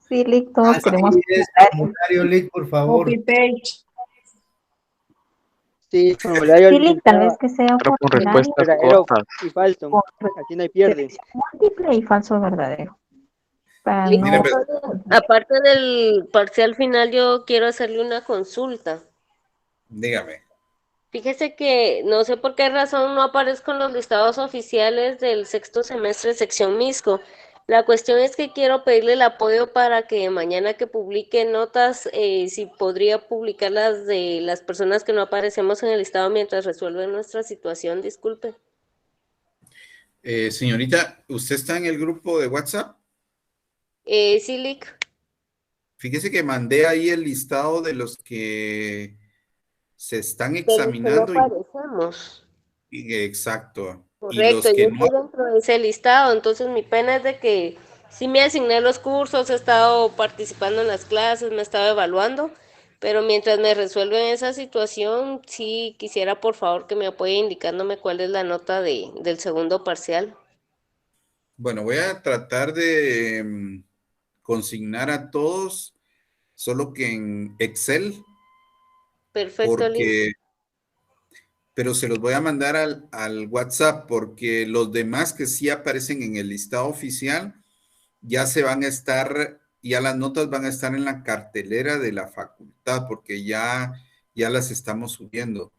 Speaker 11: Sí, Lick, todos queremos
Speaker 6: Así es, formulario, Lick, por favor.
Speaker 1: copy page.
Speaker 10: Sí, formulario
Speaker 11: Sí, Lick, tal vez que sea
Speaker 14: Pero con
Speaker 11: formulario
Speaker 14: respuestas
Speaker 10: verdadero
Speaker 14: cortas.
Speaker 10: y falso. Aquí no hay pierde.
Speaker 11: múltiple y falso verdadero. Para
Speaker 2: Miren,
Speaker 11: no...
Speaker 2: pues,
Speaker 14: Aparte del parcial final, yo quiero hacerle una consulta.
Speaker 2: dígame.
Speaker 14: Fíjese que no sé por qué razón no aparezco en los listados oficiales del sexto semestre sección Misco. La cuestión es que quiero pedirle el apoyo para que mañana que publique notas, si podría publicar las de las personas que no aparecemos en el listado mientras resuelven nuestra situación, disculpe.
Speaker 2: Señorita, ¿usted está en el grupo de WhatsApp?
Speaker 14: Sí, Lick.
Speaker 2: Fíjese que mandé ahí el listado de los que se están
Speaker 14: De los que no
Speaker 2: examinando.
Speaker 14: aparecemos.
Speaker 2: Exacto. Y
Speaker 14: Correcto,
Speaker 2: los que
Speaker 14: yo
Speaker 2: no,
Speaker 14: estoy dentro de ese listado, entonces mi pena es de que sí me asigné los cursos, he estado participando en las clases, me he estado evaluando, pero mientras me resuelven esa situación, sí quisiera por favor que me apoye indicándome cuál es la nota del segundo parcial.
Speaker 2: bueno, voy a tratar de consignar a todos, solo que en Excel,
Speaker 14: Perfecto, Lick.
Speaker 2: pero se los voy a mandar al WhatsApp, porque los demás que sí aparecen en el listado oficial, ya las notas van a estar en la cartelera de la facultad, porque ya las estamos subiendo.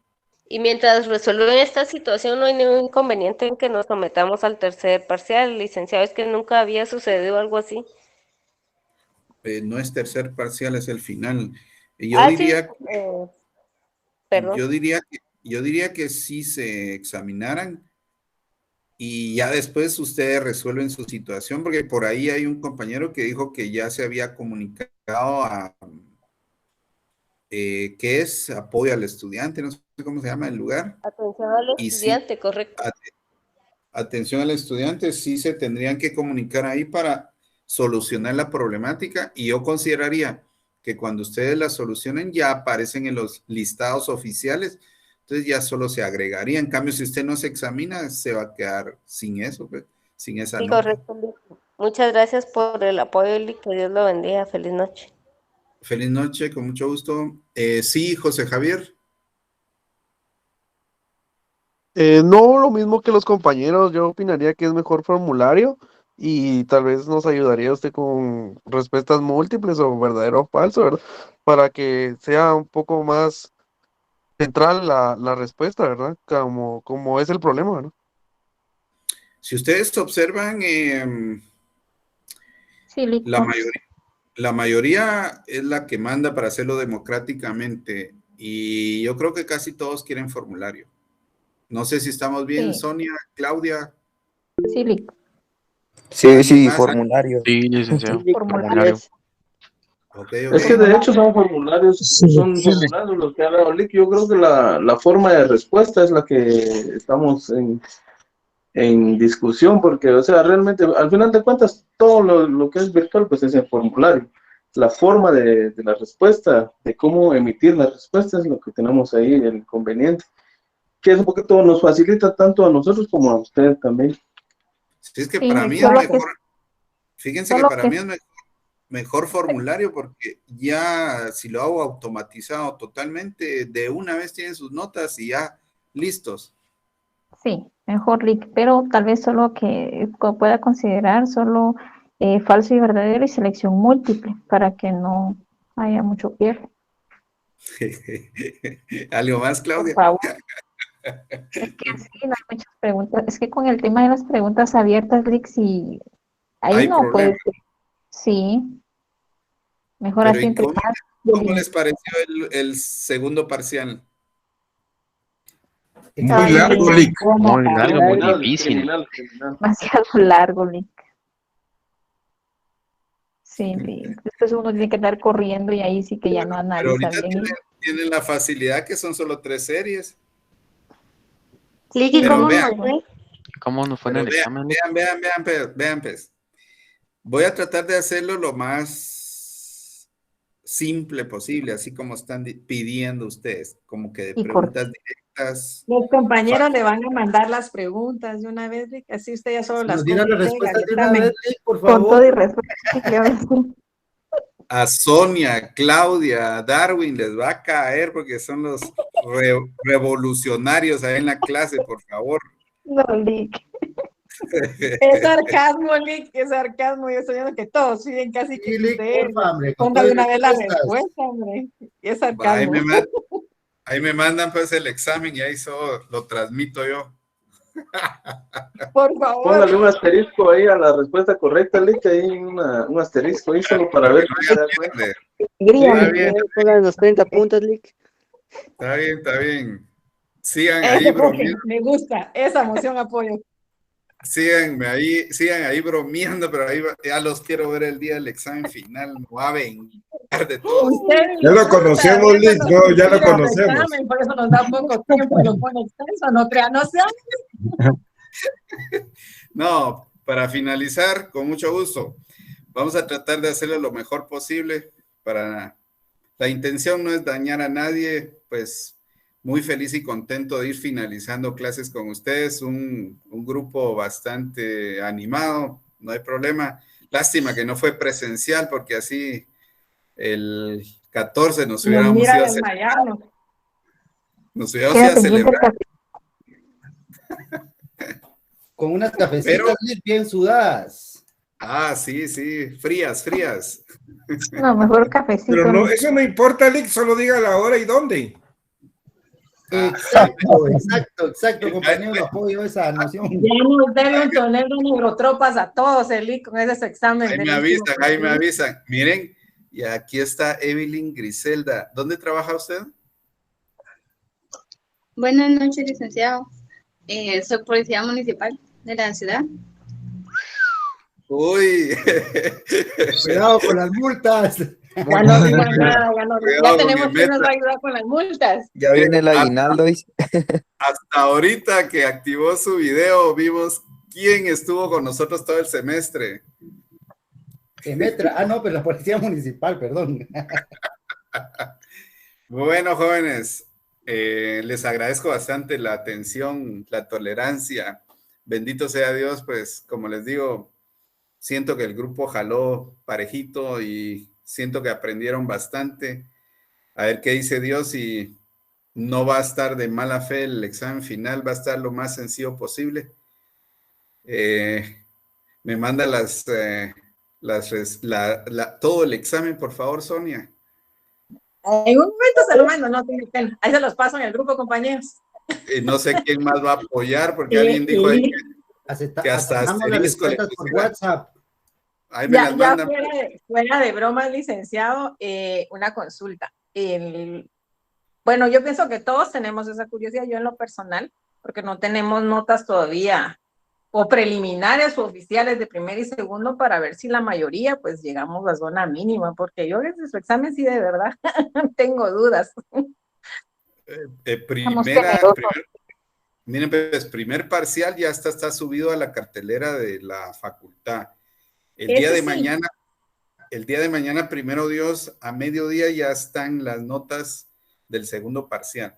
Speaker 14: Y mientras resuelven esta situación, no hay ningún inconveniente en que nos sometamos al tercer parcial, licenciado, es que nunca había sucedido algo así.
Speaker 2: No es tercer parcial, es el final. Yo
Speaker 14: Ah,
Speaker 2: diría,
Speaker 14: sí, perdón.
Speaker 2: yo diría que sí se examinaran y ya después ustedes resuelven su situación, porque por ahí hay un compañero que dijo que ya se había comunicado a que es apoyo al estudiante, no sé cómo se llama el lugar.
Speaker 14: Atención al
Speaker 2: Y
Speaker 14: estudiante,
Speaker 2: sí,
Speaker 14: correcto.
Speaker 2: atención al estudiante, sí se tendrían que comunicar ahí para solucionar la problemática, y yo consideraría que cuando ustedes la solucionen ya aparecen en los listados oficiales, entonces ya solo se agregaría. En cambio, si usted no se examina, se va a quedar sin eso, pues, sin esa
Speaker 14: Sí,
Speaker 2: nota.
Speaker 14: correcto, Lick. Muchas gracias por el apoyo, Lick, que Dios lo bendiga, feliz noche.
Speaker 2: Feliz noche, con mucho gusto. Sí, José Javier.
Speaker 15: No, lo mismo que los compañeros, yo opinaría que es mejor formulario y tal vez nos ayudaría usted con respuestas múltiples o verdadero o falso, ¿verdad? Para que sea un poco más central la respuesta, ¿verdad? Como es el problema, ¿no?
Speaker 2: Si ustedes observan,
Speaker 11: Sí, Lick.
Speaker 2: la mayoría es la que manda para hacerlo democráticamente, y yo creo que casi todos quieren formulario. No sé si estamos bien,
Speaker 11: Sí.
Speaker 2: Sonia, Claudia.
Speaker 11: Sí, Lick.
Speaker 4: Sí,
Speaker 2: más?
Speaker 4: formulario.
Speaker 16: Sí, licenciado.
Speaker 11: Formulario.
Speaker 17: Es que de hecho son formularios los que ha dado Lick. Yo creo que la forma de respuesta es la que estamos en discusión, porque, o sea, realmente, al final de cuentas, todo lo que es virtual, pues es el formulario. La forma de la respuesta, de cómo emitir la respuesta, es lo que tenemos ahí, el inconveniente, que es un poquito nos facilita tanto a nosotros como a ustedes también.
Speaker 2: Sí, es que
Speaker 11: Sí,
Speaker 2: para mí es
Speaker 11: solo
Speaker 2: mejor, fíjense que
Speaker 11: solo
Speaker 2: para
Speaker 11: que-
Speaker 2: mí es mejor formulario, porque ya si lo hago automatizado totalmente, de una vez tienen sus notas y ya listos.
Speaker 11: Sí, mejor Lick, pero tal vez solo que pueda considerar solo falso y verdadero y selección múltiple para que no haya mucho pierde.
Speaker 2: ¿Algo más,
Speaker 11: Por
Speaker 2: Claudia?
Speaker 11: favor. Es que sí, no hay muchas preguntas. Es que con el tema de las preguntas abiertas, Lick, sí, ahí
Speaker 2: Hay
Speaker 11: no puede
Speaker 2: problema.
Speaker 11: ser. Sí, mejor
Speaker 2: Pero
Speaker 11: así
Speaker 2: ¿y
Speaker 11: entre
Speaker 2: cómo les pareció el segundo parcial?
Speaker 5: Muy largo, Lick.
Speaker 16: Muy largo, muy difícil.
Speaker 11: demasiado largo, Lick. Sí, Lick. Después uno tiene que andar corriendo y ahí sí que ya no
Speaker 2: Pero
Speaker 11: analiza
Speaker 2: ahorita
Speaker 11: bien.
Speaker 2: tienen la facilidad que son solo 3 series.
Speaker 14: Lick, ¿y
Speaker 2: Pero
Speaker 14: cómo
Speaker 2: vean,
Speaker 14: nos fue?
Speaker 16: ¿Cómo nos fue en el examen?
Speaker 2: vean, pues. Voy a tratar de hacerlo lo más simple posible, así como están pidiendo ustedes, como que de
Speaker 1: ¿Y por
Speaker 2: preguntas directas.
Speaker 1: Los compañeros le van a mandar las preguntas de una vez, Rick, así usted ya solo las
Speaker 6: Nos dieron la
Speaker 1: coge y
Speaker 6: respuesta
Speaker 1: pega
Speaker 6: de
Speaker 1: el
Speaker 6: una
Speaker 1: examen.
Speaker 6: vez, Lick, por
Speaker 11: Con todo
Speaker 6: favor.
Speaker 11: y respeto.
Speaker 2: A Sonia, Claudia, Darwin les va a caer porque son los revolucionarios ahí en la clase, por favor.
Speaker 11: No, Lick.
Speaker 1: Es sarcasmo, Lick, es sarcasmo. Yo estoy viendo que todos piden casi que
Speaker 6: Sí, Lick,
Speaker 1: usted
Speaker 6: porfa, hombre, con
Speaker 1: ponga
Speaker 6: todo
Speaker 1: de
Speaker 6: y
Speaker 1: una vez la
Speaker 6: respuestas.
Speaker 1: respuesta, hombre. Y es
Speaker 2: Va, ahí
Speaker 1: sarcasmo.
Speaker 2: Ahí me mandan pues el examen y ahí lo transmito yo.
Speaker 1: Por favor.
Speaker 17: Póngale un asterisco ahí a la respuesta correcta, Lick, ahí un asterisco ahí solo para ver quién se da cuenta.
Speaker 2: Está bien,
Speaker 10: Pongan los 30 puntos, Lick.
Speaker 2: está bien, está bien. Sigan ahí bromeando.
Speaker 1: Me gusta, esa moción apoyo.
Speaker 2: Sigan ahí bromeando, pero ahí ya los quiero ver el día del examen final. Me voy a vengar de todo.
Speaker 13: Ya lo conocemos, Lick, no, ya lo conocemos.
Speaker 1: Examen, por eso nos da poco tiempo y lo pone extenso, no crean, no sean.
Speaker 2: No, para finalizar, con mucho gusto, vamos a tratar de hacerlo lo mejor posible. La intención no es dañar a nadie, pues muy feliz y contento de ir finalizando clases con ustedes, un grupo bastante animado, no hay problema. Lástima que no fue presencial, porque así el 14 nos hubiéramos ido a celebrar. Nos hubiéramos ido a celebrar.
Speaker 6: Con unas cafecitas bien sudadas.
Speaker 2: Ah, sí, frías.
Speaker 11: No, mejor cafecito.
Speaker 13: Pero no, eso no importa, Lick, solo diga la hora y dónde.
Speaker 6: Exacto, compañero, apoyo esa noción.
Speaker 1: Ya nos deben poner de neurotropas a todos, Eli, con ese examen.
Speaker 2: Ahí me avisan. Miren, y aquí está Evelyn Griselda. ¿Dónde trabaja usted?
Speaker 12: Buenas noches, licenciado. Soy policía municipal de la ciudad.
Speaker 2: Uy.
Speaker 6: Cuidado con las multas.
Speaker 1: Ya no digan nada, ya tenemos que nos va a ayudar con las multas.
Speaker 4: Ya viene el aguinaldo.
Speaker 2: Hasta ahorita que activó su video, vimos quién estuvo con nosotros todo el semestre.
Speaker 6: No, pero la policía municipal, perdón.
Speaker 2: Bueno, jóvenes, les agradezco bastante la atención, la tolerancia. Bendito sea Dios, pues, como les digo, siento que el grupo jaló parejito y siento que aprendieron bastante. A ver qué dice Dios, y no va a estar de mala fe el examen final, va a estar lo más sencillo posible. Me manda todo el examen, por favor, Sonia.
Speaker 1: En un momento se lo mando, no tiene pena. Ahí se los paso en el grupo, compañeros.
Speaker 2: No sé quién más va a apoyar, porque alguien dijo ahí que hasta asterisco le
Speaker 6: por WhatsApp.
Speaker 2: Ahí me las mandan.
Speaker 1: Fuera de bromas, licenciado, una consulta. Bueno, yo pienso que todos tenemos esa curiosidad, yo en lo personal, porque no tenemos notas todavía, o preliminares o oficiales de primer y segundo, para ver si la mayoría, pues, llegamos a la zona mínima, porque yo desde su examen sí, de verdad, tengo dudas.
Speaker 2: Miren, pues, primer parcial ya está subido a la cartelera de la facultad. El día de mañana, primero Dios, a mediodía ya están las notas del segundo parcial.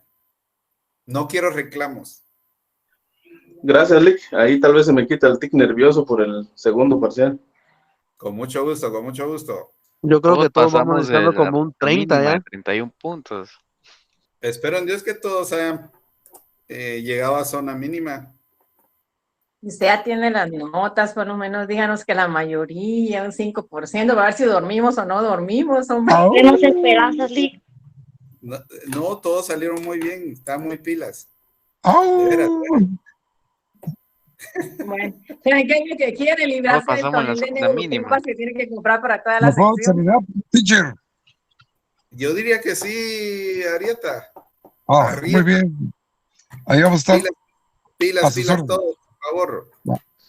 Speaker 2: No quiero reclamos.
Speaker 17: Gracias, Lick. Ahí tal vez se me quita el tic nervioso por el segundo parcial.
Speaker 2: Con mucho gusto, con mucho gusto.
Speaker 15: Yo creo que todos vamos
Speaker 16: pasamos
Speaker 15: necesitando como un 30 ya.
Speaker 16: 31 puntos.
Speaker 2: Espero en Dios que todos hayan llegado a zona mínima.
Speaker 1: Usted ya tiene las notas, por lo menos díganos que la mayoría, un 5%, a ver si dormimos o no dormimos, hombre.
Speaker 3: Tenemos esperanzas, Lick.
Speaker 2: No, todos salieron muy bien, están muy pilas.
Speaker 5: ¡Oh!
Speaker 2: De veras.
Speaker 1: Bueno, ¿saben qué es lo que quiere? Librarse del tonel de neurotropas que tiene que comprar para toda la sección.
Speaker 5: Teacher.
Speaker 2: Yo diría que sí, Arieta.
Speaker 5: Muy bien. Ahí vamos a estar.
Speaker 2: Pilas todos, por favor.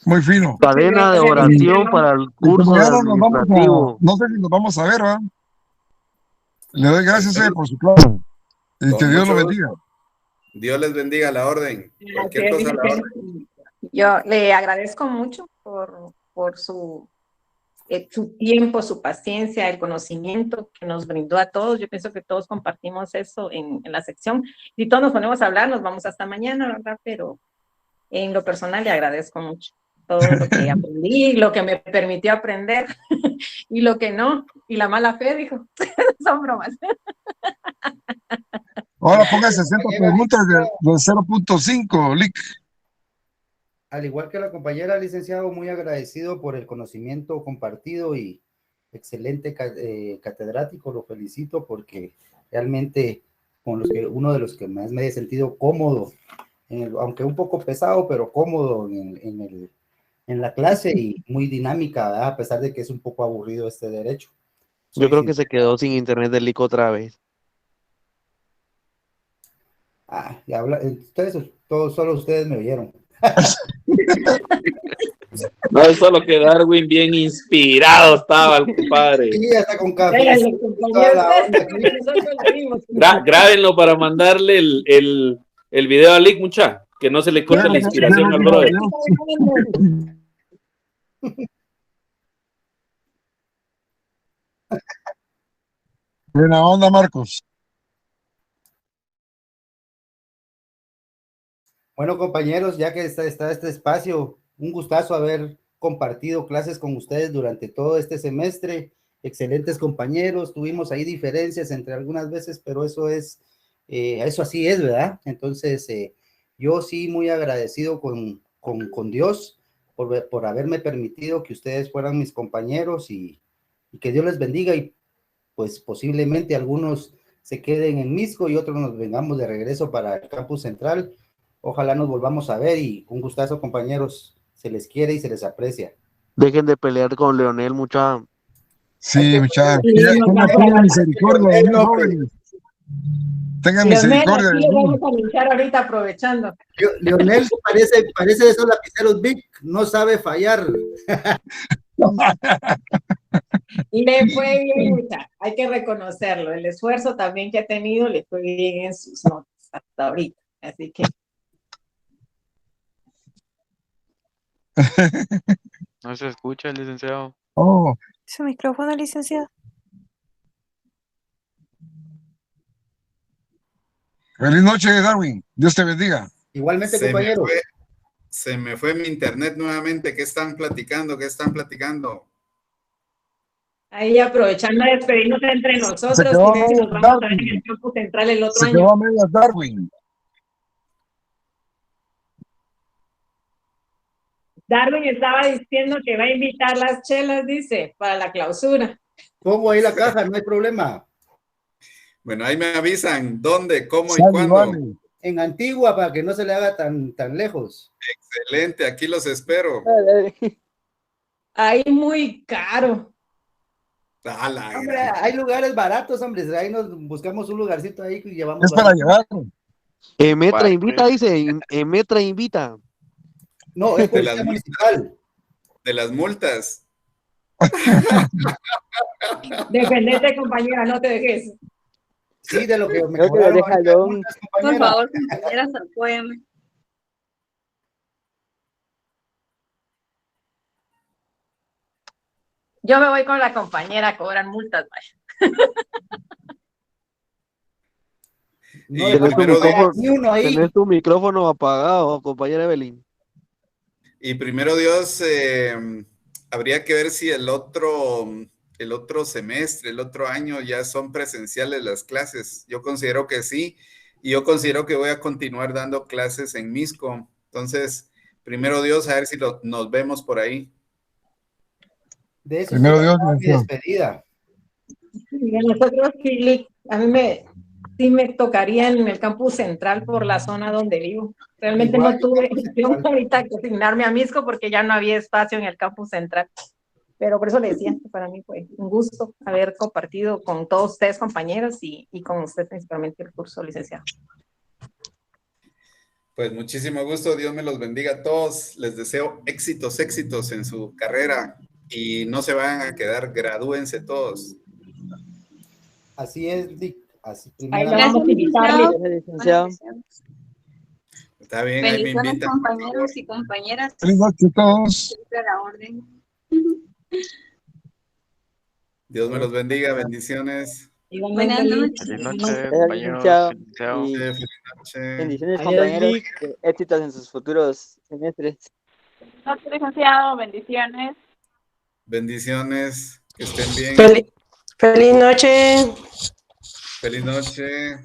Speaker 5: Muy fino.
Speaker 15: Cadena de oración para el curso administrativo.
Speaker 5: No sé si nos vamos a ver, ¿verdad? Le doy gracias por su clase. Y que Dios lo bendiga.
Speaker 2: Dios les bendiga, la orden. Cualquier cosa, la orden.
Speaker 1: Yo le agradezco mucho por su tiempo, su paciencia, el conocimiento que nos brindó a todos. Yo pienso que todos compartimos eso en la sección. Si todos nos ponemos a hablar, nos vamos hasta mañana, ¿verdad? Pero en lo personal le agradezco mucho todo lo que aprendí, lo que me permitió aprender y lo que no, y la mala fe, dijo. Son bromas.
Speaker 5: Ahora ponga 60 preguntas de 0.5, Lick.
Speaker 6: Al igual que la compañera, licenciado, muy agradecido por el conocimiento compartido y excelente catedrático, lo felicito porque realmente con los que, uno de los que más me he sentido cómodo, aunque un poco pesado, pero cómodo en la clase y muy dinámica, ¿verdad? A pesar de que es un poco aburrido este derecho.
Speaker 15: Yo creo que se quedó sin internet del Lico otra vez.
Speaker 6: Ya ustedes, solo ustedes me oyeron.
Speaker 17: No, es solo que Darwin bien inspirado estaba el compadre.
Speaker 6: Sí, hasta con café.
Speaker 17: Grábenlo para mandarle el video a Lick, mucha, que no se le corte la inspiración al brother.
Speaker 5: Buena onda, Marcos.
Speaker 6: Bueno, compañeros, ya que está este espacio, un gustazo haber compartido clases con ustedes durante todo este semestre. Excelentes compañeros, tuvimos ahí diferencias entre algunas veces, pero eso así es, ¿verdad? Entonces, yo sí muy agradecido con Dios por haberme permitido que ustedes fueran mis compañeros y que Dios les bendiga y pues posiblemente algunos se queden en Misco y otros nos vengamos de regreso para el campus central. Ojalá nos volvamos a ver y un gustazo, compañeros. Se les quiere y se les aprecia.
Speaker 15: Dejen de pelear con Leonel, mucha.
Speaker 5: Sí, muchachos. Tengan misericordia de los jóvenes. Tengan misericordia.
Speaker 1: Aquí le vamos a linchar ahorita aprovechando.
Speaker 6: Leonel parece de esos lapiceros Big, no sabe fallar.
Speaker 1: Le fue bien, mucha. Hay que reconocerlo. El esfuerzo también que ha tenido le fue bien en sus notas hasta ahorita. Así que.
Speaker 16: No se escucha el licenciado.
Speaker 5: Oh.
Speaker 7: Su micrófono, licenciado.
Speaker 5: Feliz noche, Darwin. Dios te bendiga.
Speaker 6: Igualmente, compañero.
Speaker 2: Se me fue mi internet nuevamente. ¿Qué están platicando?
Speaker 1: Ahí aprovechando de despedirnos entre nosotros, y nos vamos a ver en el campus central el otro año.
Speaker 5: Se quedó a medias Darwin.
Speaker 1: Darwin estaba diciendo que va a invitar las chelas, dice, para la clausura.
Speaker 6: Pongo ahí la caja, no hay problema.
Speaker 2: Bueno, ahí me avisan dónde, cómo y cuándo.
Speaker 6: Vale. En Antigua, para que no se le haga tan lejos.
Speaker 2: Excelente, aquí los espero.
Speaker 1: Ahí muy caro.
Speaker 6: Hombre, hay lugares baratos, hombre. Ahí nos buscamos un lugarcito ahí y llevamos.
Speaker 5: Es para llevar.
Speaker 15: Metra invita, dice. Metra invita.
Speaker 6: No, es policía municipal.
Speaker 2: De las multas.
Speaker 1: Defendete, compañera, no te dejes.
Speaker 6: Sí, de lo que me
Speaker 10: cobraron.
Speaker 12: Por favor, compañeras, apóyame.
Speaker 1: Yo me voy con la compañera, cobran multas, vaya.
Speaker 15: Tenés tu micrófono apagado, compañera Evelyn.
Speaker 2: Y primero Dios, habría que ver si el otro semestre, el otro año ya son presenciales las clases. Yo considero que sí, y yo considero que voy a continuar dando clases en Misco. Entonces, primero Dios, a ver si nos vemos por ahí.
Speaker 6: De eso
Speaker 5: primero Dios,
Speaker 6: mi despedida.
Speaker 1: Y a nosotros a mí sí me tocaría en el campus central por la zona donde vivo. Realmente no tuve opción ahorita que asignarme a Misco porque ya no había espacio en el campus central. Pero por eso le decía que para mí fue un gusto haber compartido con todos ustedes, compañeros, y con usted principalmente el curso, licenciado.
Speaker 2: Pues muchísimo gusto, Dios me los bendiga a todos. Les deseo éxitos en su carrera y no se van a quedar, gradúense todos.
Speaker 6: Así es, Dick.
Speaker 1: Ahí la vamos a invitar,
Speaker 10: licenciado.
Speaker 2: Está bien, ahí me
Speaker 12: Bendiciones,
Speaker 2: invitan.
Speaker 12: compañeros y compañeras.
Speaker 5: Feliz noche a todos.
Speaker 12: Siempre a la orden.
Speaker 2: Dios me los bendiga, bendiciones.
Speaker 12: Buenas noches.
Speaker 16: Feliz noche, compañeros.
Speaker 2: Feliz noche.
Speaker 10: Bendiciones, compañeros. Éxitos en sus futuros semestres.
Speaker 11: Buenas noches, licenciado. Bendiciones.
Speaker 2: Bendiciones, que estén bien.
Speaker 18: Feliz noche.
Speaker 2: Feliz noche.